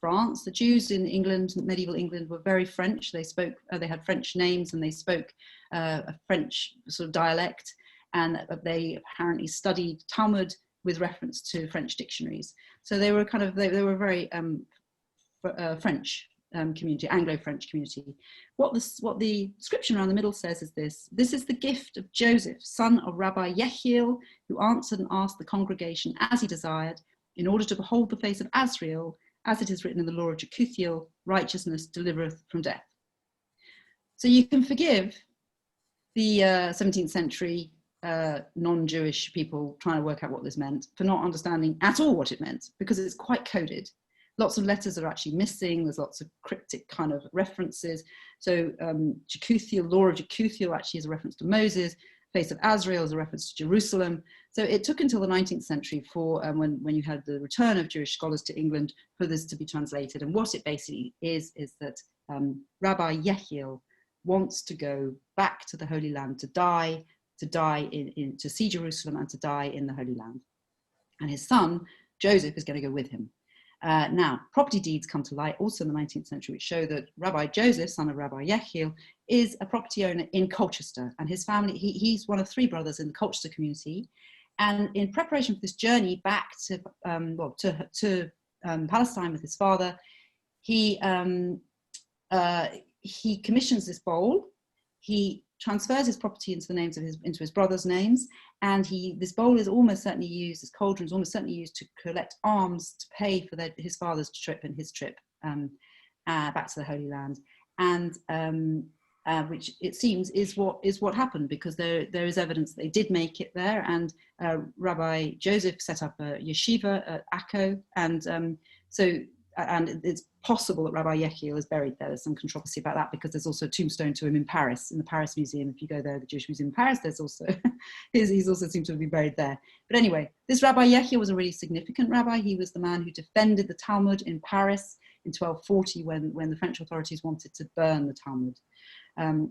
France. The Jews in England, medieval England, were very French. They spoke, they had French names, and they spoke a French sort of dialect, and they apparently studied Talmud with reference to French dictionaries. So they were kind of, they were very French community, Anglo-French community. What the inscription around the middle says is this: "This is the gift of Joseph, son of Rabbi Yechiel, who answered and asked the congregation as he desired, in order to behold the face of Azrael, as it is written in the law of Jekuthiel, righteousness delivereth from death." So you can forgive the 17th century non-Jewish people trying to work out what this meant for not understanding at all what it meant, because it's quite coded. Lots of letters are actually missing. There's lots of cryptic kind of references. So Jekuthiel, law of Jekuthiel actually is a reference to Moses. Face of Azrael is a reference to Jerusalem. So it took until the 19th century for when you had the return of Jewish scholars to England for this to be translated. And what it basically is that Rabbi Yechiel wants to go back to the Holy Land to die to see Jerusalem and to die in the Holy Land. And his son, Joseph, is going to go with him. Now, property deeds come to light also in the 19th century, which show that Rabbi Joseph, son of Rabbi Yechiel, is a property owner in Colchester, and his family, he's one of three brothers in the Colchester community. And in preparation for this journey back to Palestine with his father, he commissions this bowl. He transfers his property into his brother's names, and this bowl is almost certainly used, this cauldron is almost certainly used to collect alms to pay for his father's trip and his trip back to the Holy Land, and which it seems is what happened, because there is evidence that they did make it there, and Rabbi Joseph set up a yeshiva at Akko, and and it's possible that Rabbi Yechiel is buried there. There's some controversy about that, because there's also a tombstone to him in Paris, in the Paris Museum. If you go there, the Jewish Museum in Paris, there's also, he's also seemed to have been buried there. But anyway, this Rabbi Yechiel was a really significant rabbi. He was the man who defended the Talmud in Paris in 1240 when the French authorities wanted to burn the Talmud.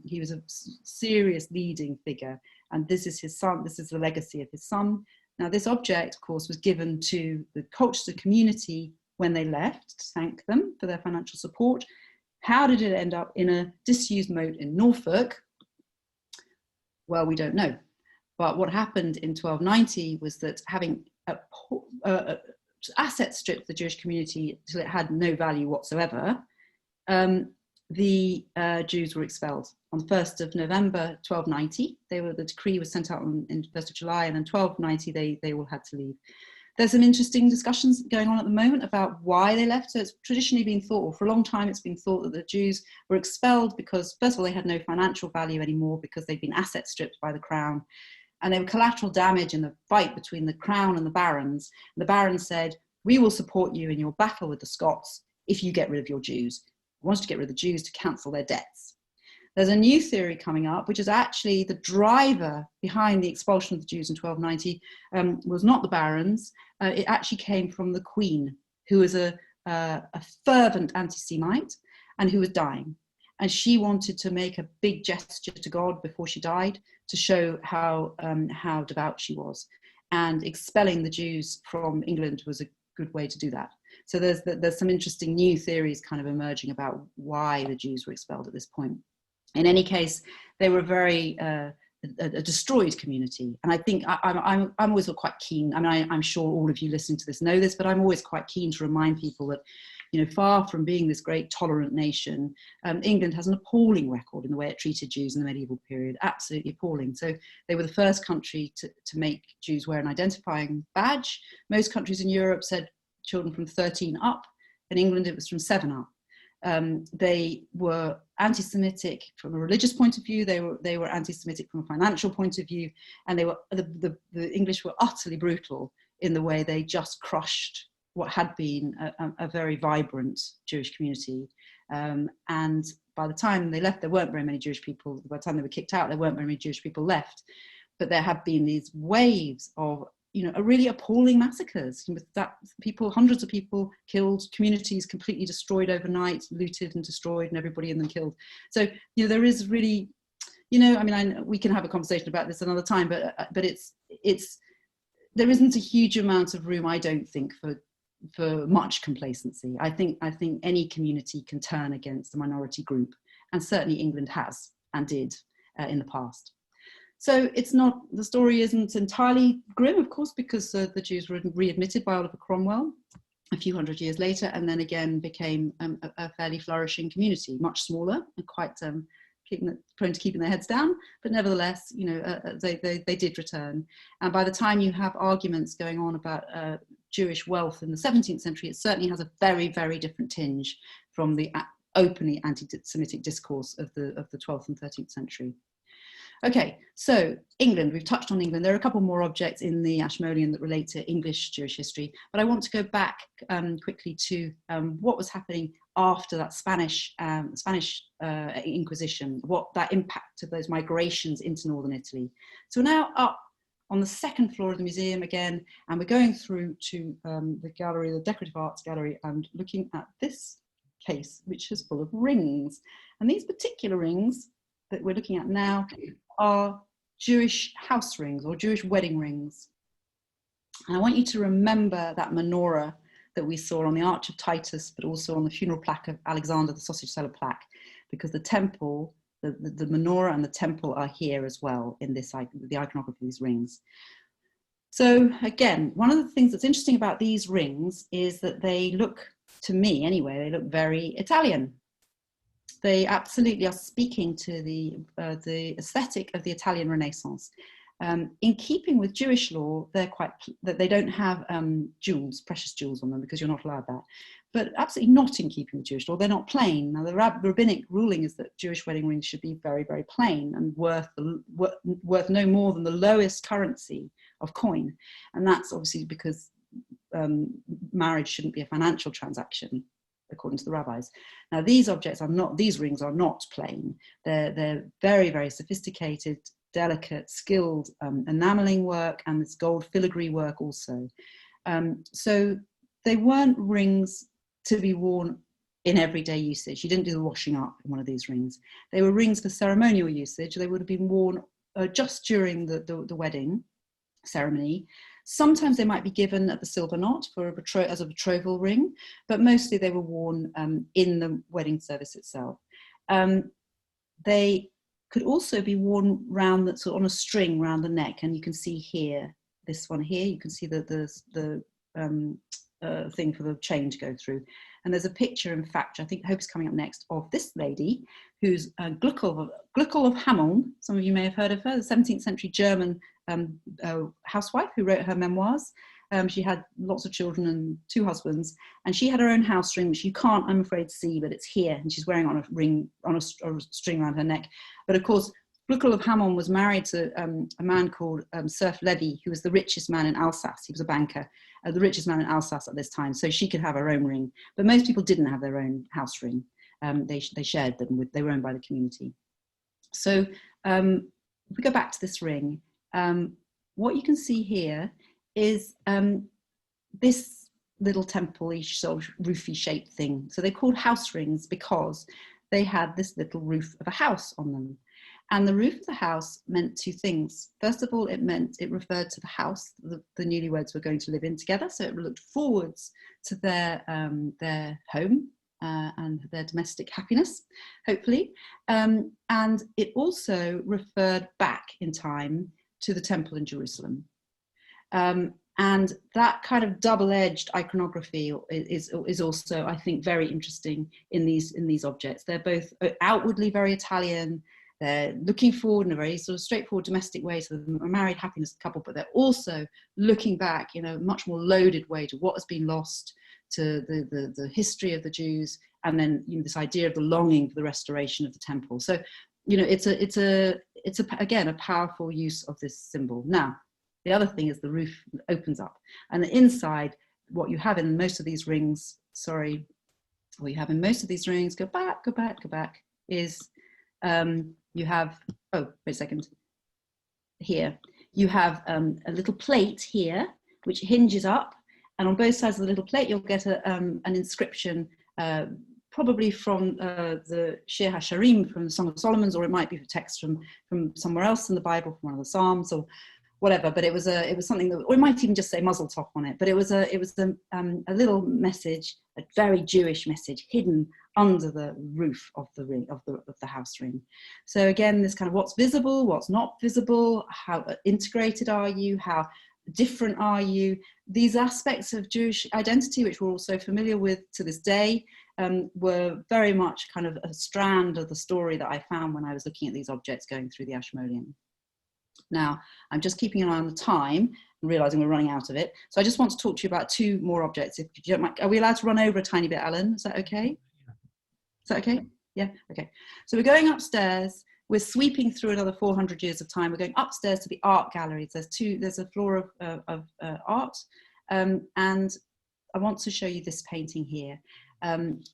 He was a serious leading figure, and this is his son, this is the legacy of his son. Now, this object, of course, was given to the Colchester community when they left, to thank them for their financial support. How did it end up in a disused moat in Norfolk? Well, we don't know. But what happened in 1290 was that, having assets stripped the Jewish community till it had no value whatsoever, the Jews were expelled. On the 1st of November 1290, the decree was sent out on 1st of July, and in 1290 they all had to leave. There's some interesting discussions going on at the moment about why they left. So it's traditionally been thought, or for a long time it's been thought, that the Jews were expelled because, first of all, they had no financial value anymore because they'd been asset stripped by the crown, and they were collateral damage in the fight between the crown and the barons. And the barons said, "We will support you in your battle with the Scots if you get rid of your Jews." They wanted to get rid of the Jews to cancel their debts. There's a new theory coming up, which is actually the driver behind the expulsion of the Jews in 1290 was not the barons. It actually came from the Queen, who was a fervent anti-Semite and who was dying. and she wanted to make a big gesture to God before she died to show how devout she was. And expelling the Jews from England was a good way to do that. So there's some interesting new theories kind of emerging about why the Jews were expelled at this point. In any case, they were very a destroyed community, and I think I'm always quite keen. I mean, I'm sure all of you listening to this know this, but I'm always quite keen to remind people that, you know, far from being this great tolerant nation, England has an appalling record in the way it treated Jews in the medieval period, absolutely appalling. So they were the first country to make Jews wear an identifying badge. Most countries in Europe said children from 13 up. In England, it was from 7 up. They were anti-Semitic from a religious point of view. They were anti-Semitic from a financial point of view, and they were the English were utterly brutal in the way they just crushed what had been a very vibrant Jewish community. And by the time they left, there weren't very many Jewish people. By the time they were kicked out, there weren't very many Jewish people left. But there have been these waves of, you know, a really appalling massacres with that people, hundreds of people killed, communities completely destroyed overnight, looted and destroyed, and everybody in them killed. So, you know, there is really, you know, I mean, we can have a conversation about this another time, but it's there isn't a huge amount of room, I don't think, for much complacency. I think any community can turn against a minority group, and certainly England has and did in the past. So it's not, the story isn't entirely grim, of course, because the Jews were readmitted by Oliver Cromwell a few hundred years later, and then again became a fairly flourishing community, much smaller and quite prone to keeping their heads down, but nevertheless, you know, they did return. And by the time you have arguments going on about Jewish wealth in the 17th century, it certainly has a very, very different tinge from the openly anti-Semitic discourse of the 12th and 13th century. Okay, so England, we've touched on England. There are a couple more objects in the Ashmolean that relate to English Jewish history, but I want to go back quickly to what was happening after that Spanish Inquisition, what that impact of those migrations into northern Italy. So we're now up on the second floor of the museum again, and we're going through to the gallery, the Decorative Arts Gallery, and looking at this case, which is full of rings. And these particular rings that we're looking at now are Jewish house rings or Jewish wedding rings. And I want you to remember that menorah that we saw on the Arch of Titus, but also on the funeral plaque of Alexander, the sausage seller plaque, because the temple, the menorah and the temple are here as well in this, the iconography of these rings. So again, one of the things that's interesting about these rings is that they look, to me anyway, they look very Italian. They absolutely are speaking to the aesthetic of the Italian Renaissance. In keeping with Jewish law, they don't have jewels, precious jewels on them, because you're not allowed that. But absolutely not in keeping with Jewish law. They're not plain. Now, the rabbinic ruling is that Jewish wedding rings should be very, very plain and worth no more than the lowest currency of coin. And that's obviously because marriage shouldn't be a financial transaction, according to the rabbis. Now, these rings are not plain. They're very, very sophisticated, delicate, skilled enameling work, and this gold filigree work also. So they weren't rings to be worn in everyday usage. You didn't do the washing up in one of these rings. They were rings for ceremonial usage. They would have been worn just during the wedding ceremony. Sometimes they might be given at the silver knot as a betrothal ring, but mostly they were worn in the wedding service itself. They could also be worn on a string round the neck, and you can see here, this one here, you can see the thing for the chain to go through. And there's a picture, in fact, I hope is coming up next, of this lady who's Gluckel of Hameln. Some of you may have heard of her, the 17th century German housewife who wrote her memoirs. She had lots of children and 2 husbands, and she had her own house ring, which you can't, I'm afraid, see, but it's here, and she's wearing on a ring, on a string around her neck. But of course, Gluckel of Hameln was married to a man called Serf Levy, who was the richest man in Alsace. He was a banker, the richest man in Alsace at this time, so she could have her own ring. But most people didn't have their own house ring. They shared them, they were owned by the community. So if we go back to this ring, what you can see here is this little temple-ish sort of roofy shaped thing. So they're called house rings because they had this little roof of a house on them. And the roof of the house meant two things. First of all, it referred to the house the newlyweds were going to live in together. So it looked forwards to their home and their domestic happiness, hopefully. And it also referred back in time to the temple in Jerusalem. And that kind of double-edged iconography is also, I think, very interesting in these objects. They're both outwardly very Italian. They're looking forward in a very sort of straightforward domestic way to a married happiness couple, but they're also looking back in a much more loaded way to what has been lost, to the history of the Jews, and then this idea of the longing for the restoration of the temple. So, it's again a powerful use of this symbol. Now, the other thing is the roof opens up, and the inside, what you have in most of these rings, go back, is you have, oh, wait a second, here. You have a little plate here, which hinges up, and on both sides of the little plate, you'll get an inscription, probably from the Shir HaSharim, from the Song of Solomon's, or it might be a text from somewhere else in the Bible, from one of the Psalms, or whatever. But it was something that, or it might even just say Mazel Tov on it. But it was a little message, a very Jewish message, hidden under the roof of the ring, of the house ring. So again, this kind of what's visible, what's not visible, how integrated are you, how different are you? These aspects of Jewish identity, which we're also familiar with to this day, were very much kind of a strand of the story that I found when I was looking at these objects going through the Ashmolean. Now, I'm just keeping an eye on the time and realizing we're running out of it. So I just want to talk to you about two more objects, if you don't mind. Are we allowed to run over a tiny bit, Alan? Is that okay? Is that okay? Yeah, okay. So we're going upstairs. We're sweeping through another 400 years of time. We're going upstairs to the art galleries. There's a floor of art. And I want to show you this painting here.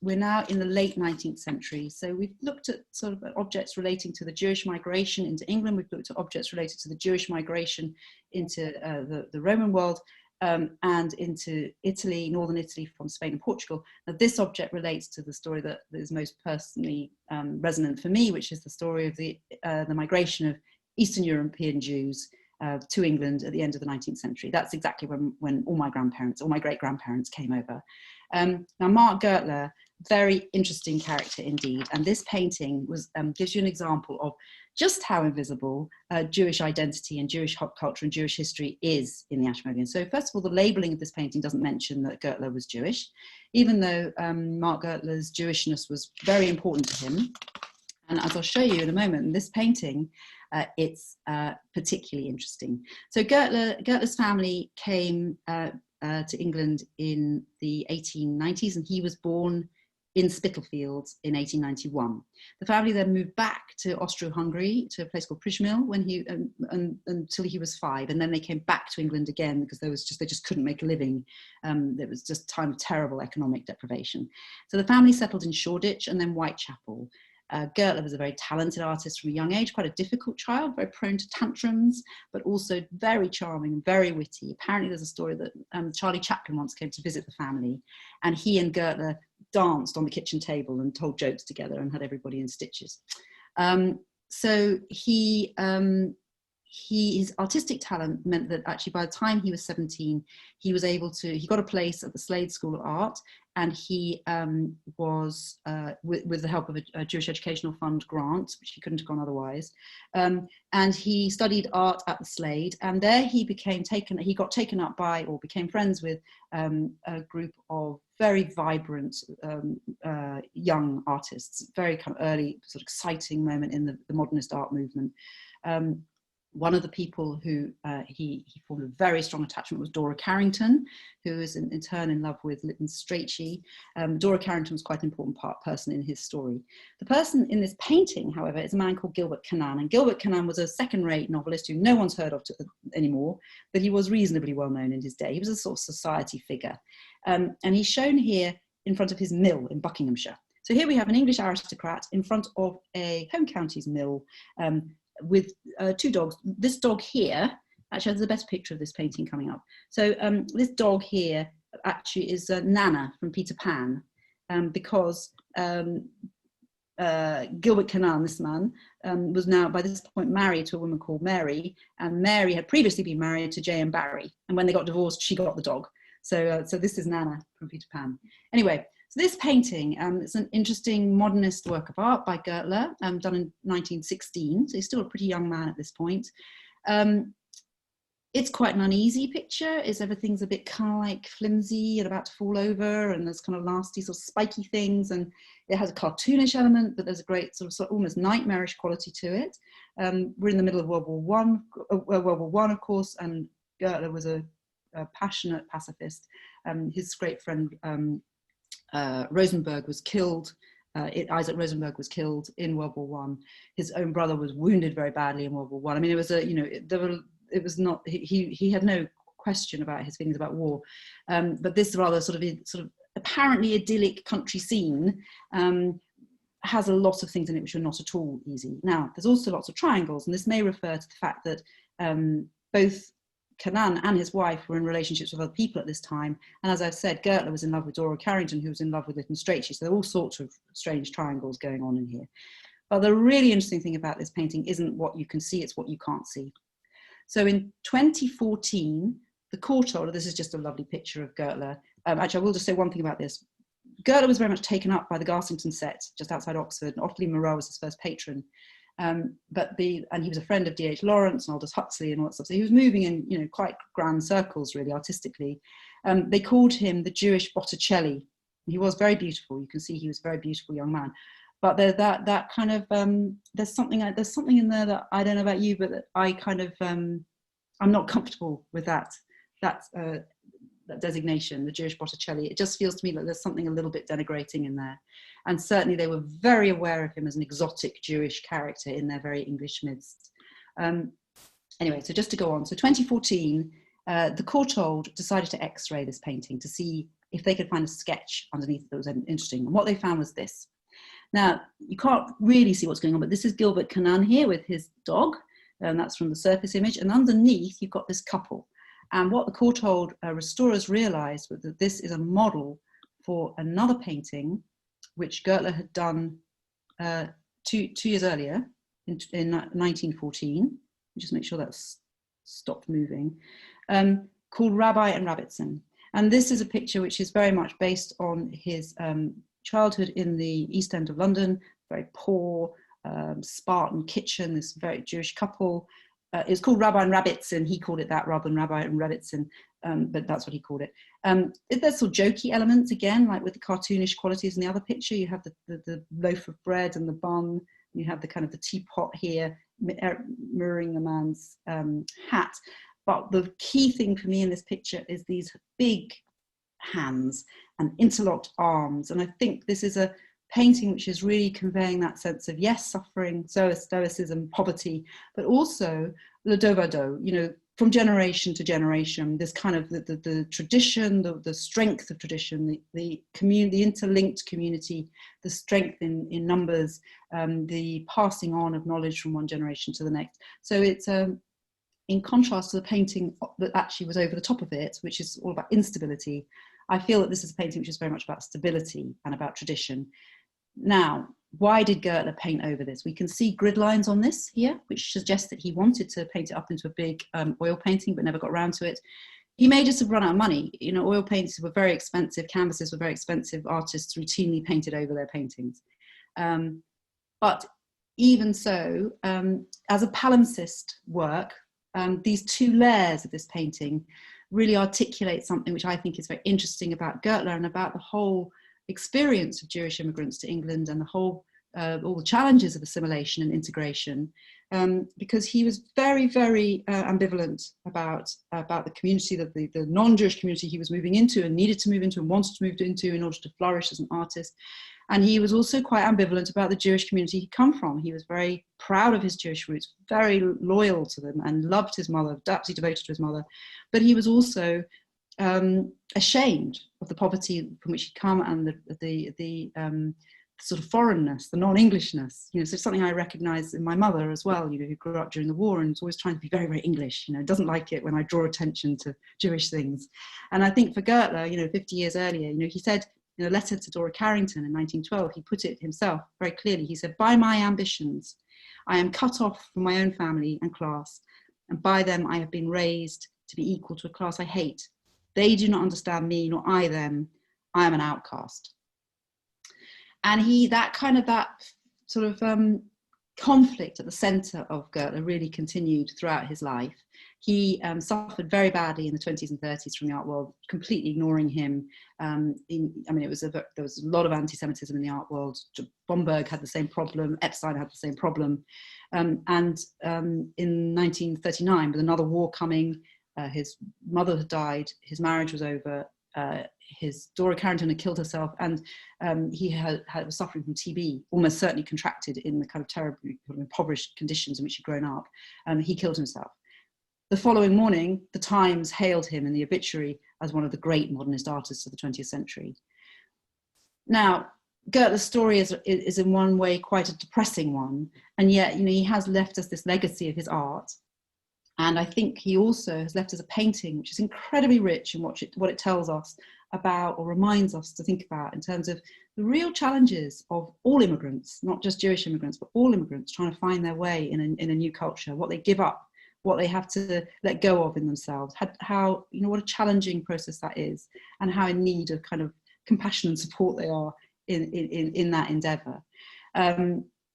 We're now in the late 19th century. So we've looked at sort of objects relating to the Jewish migration into England. We've looked at objects related to the Jewish migration into the Roman world, and into Italy, northern Italy, from Spain and Portugal. Now, this object relates to the story that is most personally resonant for me, which is the story of the migration of Eastern European Jews to England at the end of the 19th century. That's exactly when all my great-grandparents came over. Now, Mark Gertler, very interesting character indeed, and this painting gives you an example of just how invisible Jewish identity and Jewish culture and Jewish history is in the Ashmolean. So first of all, the labelling of this painting doesn't mention that Gertler was Jewish, even though Mark Gertler's Jewishness was very important to him. And as I'll show you in a moment, in this painting, it's particularly interesting. So Gertler's family came to England in the 1890s, and he was born in Spitalfields in 1891. The family then moved back to Austro-Hungary, to a place called Przemyśl, until he was 5, and then they came back to England again because they just couldn't make a living. There was just a time of terrible economic deprivation. So the family settled in Shoreditch and then Whitechapel. Gertler was a very talented artist from a young age, quite a difficult child, very prone to tantrums, but also very charming, very witty. Apparently there's a story that Charlie Chaplin once came to visit the family, and he and Gertler danced on the kitchen table and told jokes together and had everybody in stitches. So his artistic talent meant that actually by the time he was 17, he got a place at the Slade School of Art, and he was, with the help of a Jewish Educational Fund grant, which he couldn't have gone otherwise, and he studied art at the Slade, and there he got taken up by, or became friends with, a group of very vibrant young artists, very kind of early, sort of exciting moment in the modernist art movement. One of the people who he formed a very strong attachment was Dora Carrington, who is in turn in love with Lytton Strachey. Dora Carrington was quite an important person in his story. The person in this painting, however, is a man called Gilbert Cannan, and Gilbert Cannan was a second-rate novelist who no one's heard of anymore, but he was reasonably well known in his day. He was a sort of society figure, and he's shown here in front of his mill in Buckinghamshire. So here we have an English aristocrat in front of a home counties mill, with 2 dogs. This dog here, actually there's the best picture of this painting coming up. So this dog here actually is Nana from Peter Pan, because Gilbert Cannan, this man, was now by this point married to a woman called Mary, and Mary had previously been married to J.M. Barrie, and when they got divorced, she got the dog. So this is Nana from Peter Pan. Anyway, so this painting, it's an interesting modernist work of art by Gertler, done in 1916, so he's still a pretty young man at this point. It's quite an uneasy picture, everything's a bit kind of like flimsy and about to fall over, and there's kind of nasty sort of spiky things, and it has a cartoonish element, but there's a great sort of almost nightmarish quality to it. We're in the middle of World War One, of course, and Gertler was a passionate pacifist. His great friend Rosenberg was killed. Isaac Rosenberg was killed in World War One. His own brother was wounded very badly in World War One. I mean, it was it was not, he had no question about his feelings about war, but this rather sort of apparently idyllic country scene has a lot of things in it which are not at all easy. Now, there's also lots of triangles, and this may refer to the fact that both Cannan and his wife were in relationships with other people at this time, and as I've said, Gertler was in love with Dora Carrington, who was in love with Lytton Strachey, so there are all sorts of strange triangles going on in here. But the really interesting thing about this painting isn't what you can see, it's what you can't see. So in 2014, the courtauld, this is just a lovely picture of Gertler. Actually, I will just say one thing about this. Gertler was very much taken up by the Garsington set just outside Oxford, and Ottilie Moreau was his first patron. And he was a friend of D.H. Lawrence and Aldous Huxley and all that stuff. So he was moving in, quite grand circles, really, artistically. They called him the Jewish Botticelli. He was very beautiful. You can see he was a very beautiful young man. But that kind of there's something in there that I don't know about you, but that I kind of I'm not comfortable with that designation, the Jewish Botticelli. It just feels to me like there's something a little bit denigrating in there. And certainly they were very aware of him as an exotic Jewish character in their very English midst. Anyway, so just to go on, so 2014, the courtauld decided to X-ray this painting to see if they could find a sketch underneath that was interesting. And what they found was this. Now, you can't really see what's going on, but this is Gilbert Cannan here with his dog, and that's from the surface image. And underneath, you've got this couple. And what the courtauld restorers realised was that this is a model for another painting, which Gertler had done two years earlier, in 1914. Just make sure that's stopped moving, called Rabbi and Rabbitson. And this is a picture which is very much based on his childhood in the East End of London, very poor, Spartan kitchen, this very Jewish couple. It's called Rabbi and Rabbitson. He called it that rather than Rabbi and Rabbitson, but that's what he called it. There's sort of jokey elements again, like with the cartoonish qualities in the other picture. You have the loaf of bread and the bun. You have the kind of the teapot here, mirroring the man's hat. But the key thing for me in this picture is these big hands and interlocked arms. And I think this is a painting which is really conveying that sense of, yes, suffering, stoicism, poverty, but also le do, from generation to generation, this kind of the tradition, the strength of tradition, the community, the interlinked community, the strength in numbers, the passing on of knowledge from one generation to the next. So it's in contrast to the painting that actually was over the top of it, which is all about instability. I feel that this is a painting which is very much about stability and about tradition. Now, why did Gertler paint over this? We can see grid lines on this here, which suggests that he wanted to paint it up into a big oil painting, but never got around to it. He may just have run out of money. Oil paintings were very expensive, canvases were very expensive, artists routinely painted over their paintings. But even so, as a palimpsest work, these two layers of this painting really articulate something which I think is very interesting about Gertler and about the whole experience of Jewish immigrants to England and the whole all the challenges of assimilation and integration, because he was very, very ambivalent about the community, that the non-Jewish community he was moving into and needed to move into and wanted to move into in order to flourish as an artist. And he was also quite ambivalent about the Jewish community he'd come from. He was very proud of his Jewish roots, very loyal to them, and loved his mother, absolutely devoted to his mother. But he was also ashamed of the poverty from which he'd come and the sort of foreignness, the non-Englishness. So it's something I recognise in my mother as well, who grew up during the war and was always trying to be very, very English, doesn't like it when I draw attention to Jewish things. And I think for Gertler, 50 years earlier, he said in a letter to Dora Carrington in 1912, he put it himself very clearly. He said, "By my ambitions, I am cut off from my own family and class, and by them I have been raised to be equal to a class I hate. They do not understand me, nor I them. I am an outcast." And that sort of conflict at the centre of Goethe really continued throughout his life. He suffered very badly in the 20s and 30s from the art world, completely ignoring him. There was a lot of anti-Semitism in the art world. Bomberg had the same problem. Epstein had the same problem. In 1939, with another war coming, his mother had died, his marriage was over, his Dora Carrington had killed herself, and he was suffering from TB, almost certainly contracted in the kind of terribly impoverished conditions in which he'd grown up. He killed himself. The following morning, the Times hailed him in the obituary as one of the great modernist artists of the 20th century. Now, Goethe's story is in one way quite a depressing one, and yet, he has left us this legacy of his art. And I think he also has left us a painting which is incredibly rich in what it tells us about, or reminds us to think about, in terms of the real challenges of all immigrants, not just Jewish immigrants, but all immigrants trying to find their way in a new culture, what they give up, what they have to let go of in themselves, how what a challenging process that is, and how in need of kind of compassion and support they are in that endeavour.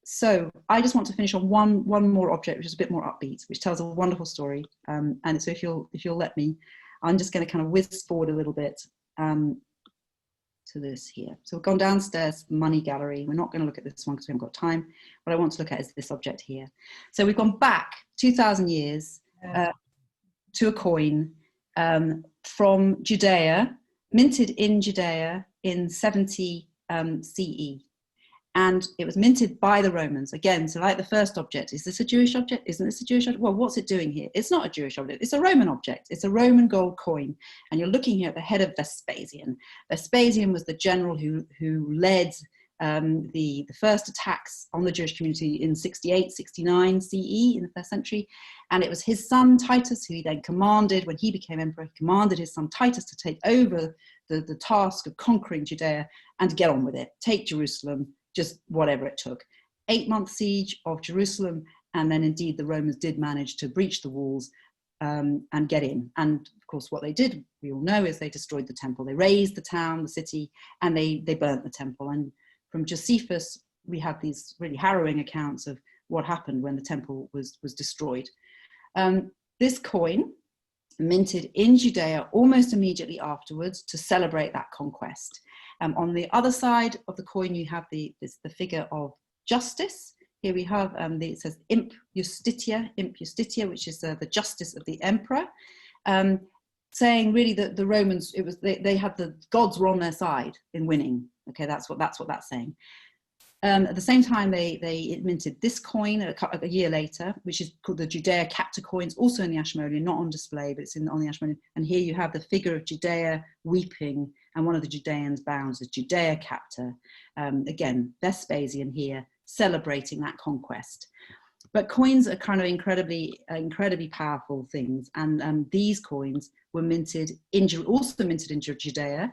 So I just want to finish on one more object, which is a bit more upbeat, which tells a wonderful story. And so if you'll let me, I'm just going to kind of whiz forward a little bit to this here. So we've gone downstairs, Money Gallery. We're not going to look at this one because we haven't got time. What I want to look at is this object here. So we've gone back 2,000 years to a coin from Judea, minted in Judea in 70 CE. And it was minted by the Romans. Again, so like the first object, is this a Jewish object? Isn't this a Jewish object? Well, what's it doing here? It's not a Jewish object, it's a Roman object. It's a Roman gold coin. And you're looking here at the head of Vespasian. Vespasian was the general who led the first attacks on the Jewish community in 68, 69 CE in the first century. And it was his son Titus who he then commanded, when he became emperor, he commanded his son Titus to take over the task of conquering Judea and to get on with it, take Jerusalem, just whatever it took. 8-month siege of Jerusalem, and then indeed the Romans did manage to breach the walls and get in. And of course what they did, we all know, is they destroyed the temple. They razed the town, the city, and they burnt the temple. And from Josephus, we have these really harrowing accounts of what happened when the temple was destroyed. This coin, minted in Judea almost immediately afterwards to celebrate that conquest. On the other side of the coin, you have the figure of justice. Here we have, it says imp justitia, which is the justice of the emperor, saying really that the Romans, they had the gods were on their side in winning. Okay, that's what that's saying. At the same time, they minted this coin a year later, which is called the Judea captor coins, also in the Ashmolean, not on display, but it's on the Ashmolean. And here you have the figure of Judea weeping, and one of the Judeans bound as Judea captor. Again, Vespasian here celebrating that conquest. But coins are kind of incredibly powerful things, and these coins were also minted in Judea.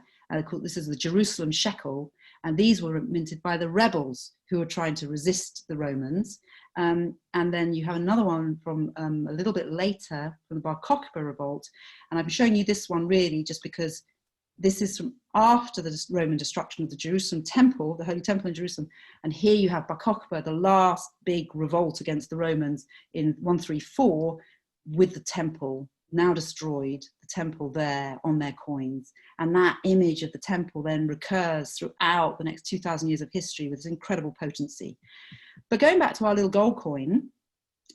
This is the Jerusalem shekel, and these were minted by the rebels who were trying to resist the Romans. And then you have another one from a little bit later, from the Bar Kokhba revolt. And I'm showing you this one really just because this is from after the Roman destruction of the Jerusalem temple, the Holy Temple in Jerusalem. And here you have Bar Kokhba, the last big revolt against the Romans in 134, with the temple now destroyed, the temple there on their coins. And that image of the temple then recurs throughout the next 2,000 years of history with this incredible potency. But going back to our little gold coin,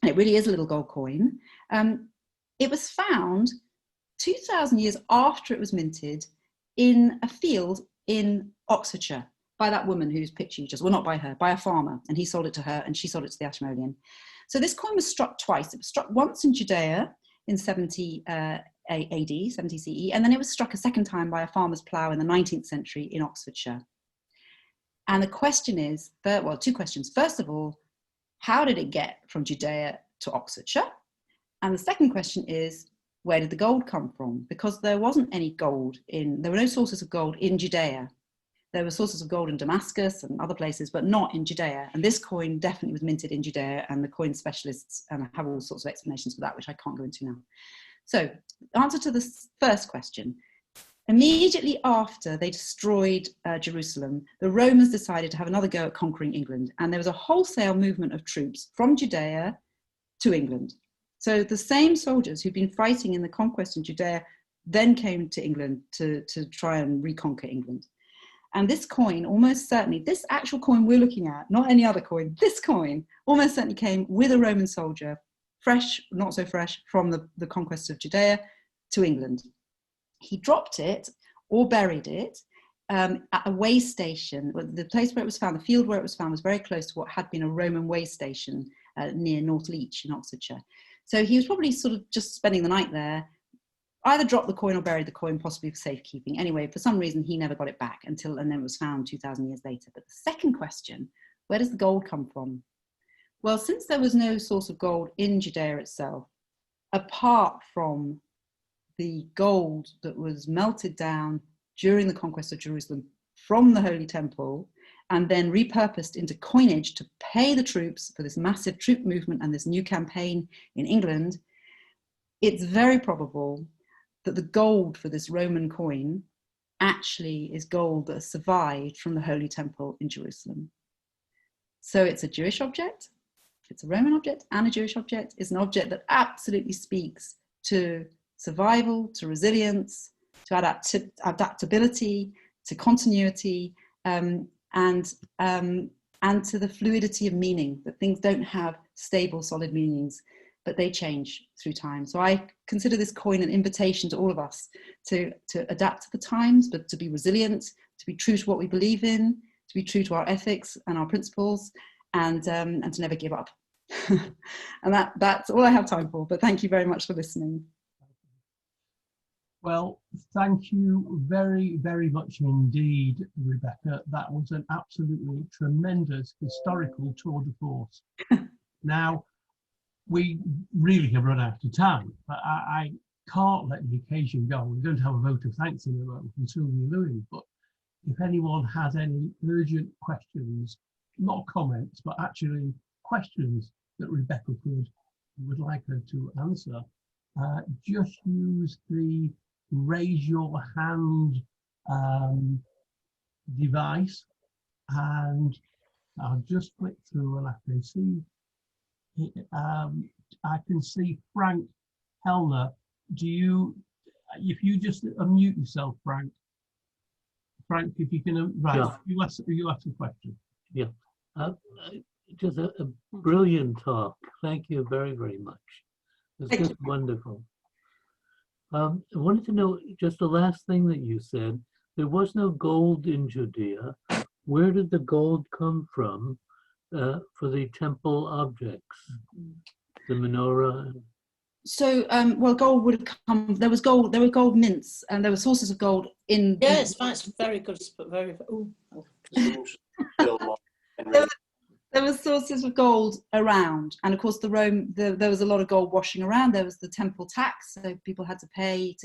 and it really is a little gold coin, it was found 2,000 years after it was minted in a field in Oxfordshire by that woman whose picture you just, well, not by her, by a farmer, and he sold it to her and she sold it to the Ashmolean. So this coin was struck twice. It was struck once in Judea in 70 AD, 70 CE, and then it was struck a second time by a farmer's plough in the 19th century in Oxfordshire. And the question is, well, two questions. First of all, how did it get from Judea to Oxfordshire? And the second question is, where did the gold come from? Because there wasn't any gold there were no sources of gold in Judea. There were sources of gold in Damascus and other places, but not in Judea. And this coin definitely was minted in Judea, and the coin specialists have all sorts of explanations for that, which I can't go into now. So, answer to the first question. Immediately after they destroyed Jerusalem, the Romans decided to have another go at conquering England. And there was a wholesale movement of troops from Judea to England. So the same soldiers who'd been fighting in the conquest in Judea then came to England to try and reconquer England. And this coin, almost certainly, this actual coin we're looking at, not any other coin, this coin almost certainly came with a Roman soldier, fresh, not so fresh, from the conquest of Judea to England. He dropped it or buried it at a way station. The place where it was found, the field where it was found, was very close to what had been a Roman way station near North Leach in Oxfordshire. So he was probably sort of just spending the night there, either dropped the coin or buried the coin, possibly for safekeeping. Anyway, for some reason, he never got it back and then it was found 2,000 years later. But the second question, where does the gold come from? Well, since there was no source of gold in Judea itself, apart from the gold that was melted down during the conquest of Jerusalem from the Holy Temple and then repurposed into coinage to pay the troops for this massive troop movement and this new campaign in England, it's very probable that the gold for this Roman coin actually is gold that survived from the Holy Temple in Jerusalem. So it's a Jewish object, it's a Roman object and a Jewish object. It's an object that absolutely speaks to survival, to resilience, to adaptability, to continuity, and to the fluidity of meaning, that things don't have stable, solid meanings, but they change through time. So I consider this coin an invitation to all of us to adapt to the times, but to be resilient, to be true to what we believe in, to be true to our ethics and our principles, and to never give up. And that's all I have time for, but thank you very much for listening. Well, thank you very, very much indeed, Rebecca. That was an absolutely tremendous historical tour de force. Now, we really have run out of time, but I can't let the occasion go. We're going to have a vote of thanks in a moment from Sylvia Lewin, but if anyone has any urgent questions, not comments, but actually questions that Rebecca would like her to answer, just use the raise your hand device, and I'll just flick through and I can see Frank Hellner. If you just unmute yourself, Frank, if you can, right, yeah. you ask the question. Yeah, just a brilliant talk. Thank you very, very much. It's just wonderful. I wanted to know just the last thing that you said. There was no gold in Judea. Where did the gold come from for the temple objects, the menorah? So, well, gold would have come. There were gold mints, and there were sources of gold in. Yes, that's very good. Very. There were sources of gold around, and of course there was a lot of gold washing around. There was the temple tax, so people had to pay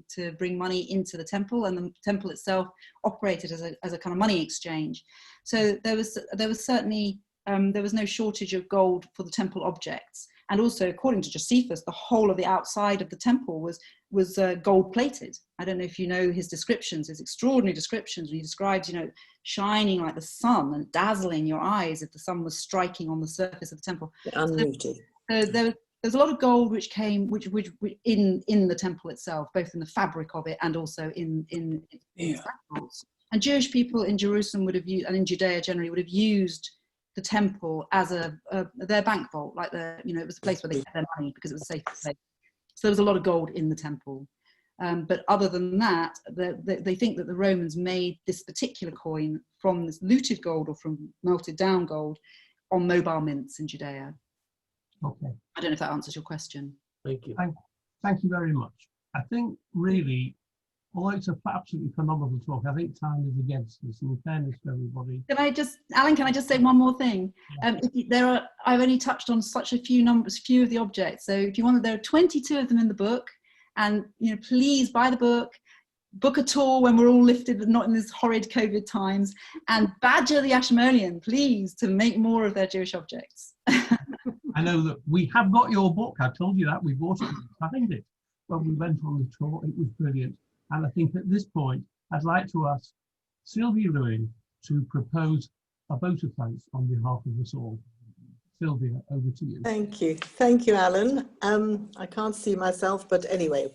to bring money into the temple, and the temple itself operated as a kind of money exchange. So there was certainly there was no shortage of gold for the temple objects, and also according to Josephus, the whole of the outside of the temple was gold plated. I don't know if you know his descriptions, his extraordinary descriptions, when he describes, shining like the sun and dazzling your eyes if the sun was striking on the surface of the temple. Unmuted. So there's a lot of gold which came, which in the temple itself, both in the fabric of it and also in banknotes. And Jewish people in Jerusalem would have used, and in Judea generally, would have used the temple as their bank vault, like it was a place where they kept their money because it was a safe place. So there was a lot of gold in the temple. But other than that, they think that the Romans made this particular coin from this looted gold or from melted down gold on mobile mints in Judea. Okay. I don't know if that answers your question. Thank you. Thank you very much. I think really, although it's an absolutely phenomenal talk, I think time is against us, and in fairness to everybody. Alan, can I just say one more thing? Yeah. I've only touched on such a few of the objects. So if you want, there are 22 of them in the book. And please buy the book, book a tour when we're all lifted, not in this horrid COVID times, and badger the Ashmolean, please, to make more of their Jewish objects. I know that we have got your book. I told you that. We bought it and signed it when we went on the tour. It was brilliant. And I think at this point, I'd like to ask Sylvia Lewin to propose a vote of thanks on behalf of us all. Sylvia, over to you. Thank you. Thank you, Alan. I can't see myself, but anyway.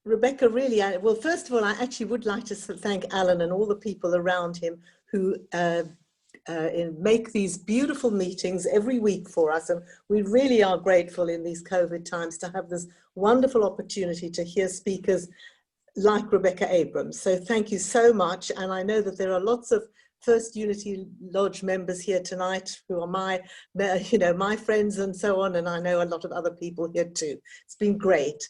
Rebecca, really, well, first of all, I actually would like to thank Alan and all the people around him who make these beautiful meetings every week for us. And we really are grateful in these COVID times to have this wonderful opportunity to hear speakers like Rebecca Abrams. So thank you so much. And I know that there are lots of First Unity Lodge members here tonight who are my friends and so on. And I know a lot of other people here too. It's been great.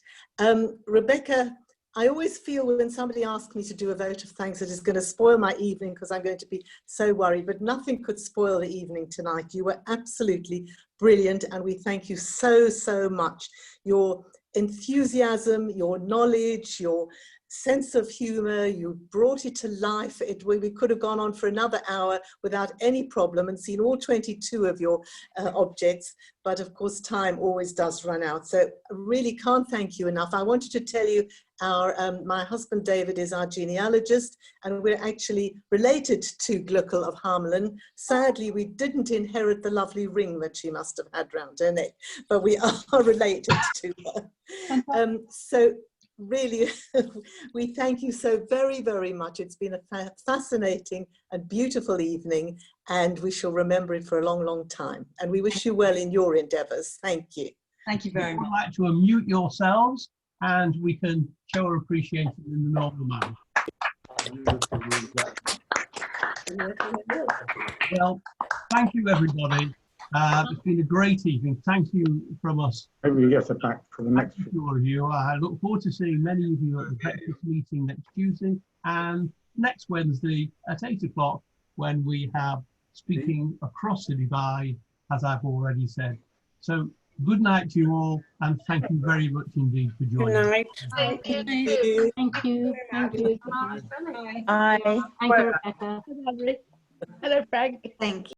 Rebecca, I always feel when somebody asks me to do a vote of thanks, it is going to spoil my evening because I'm going to be so worried, but nothing could spoil the evening tonight. You were absolutely brilliant, and we thank you so, so much. Your enthusiasm, your knowledge, your sense of humor, you brought it to life. We could have gone on for another hour without any problem and seen all 22 of your objects, but of course time always does run out. So I really can't thank you enough. I wanted to tell you my husband David is our genealogist, and we're actually related to Gluckle of Hamelin. Sadly, we didn't inherit the lovely ring that she must have had round her neck, but we are related to her. So really, we thank you so very, very much. It's been a fascinating and beautiful evening, and we shall remember it for a long, long time. And we wish you well in your endeavours. Thank you. Thank you very much. If you'd like to unmute yourselves, and we can show our appreciation in the normal manner. Well, thank you, everybody. It's been a great evening. Thank you from us. Maybe we get it back for the next Thank you, all of you. I look forward to seeing many of you at the breakfast meeting next Tuesday and next Wednesday at 8 o'clock when we have Speaking Across the Divide, as I've already said. So good night to you all, and thank you very much indeed for joining. Good night. Thank you. Thank you. Thank you. Bye. Bye. Thank you, Rebecca. Hello, Frank. Thank you.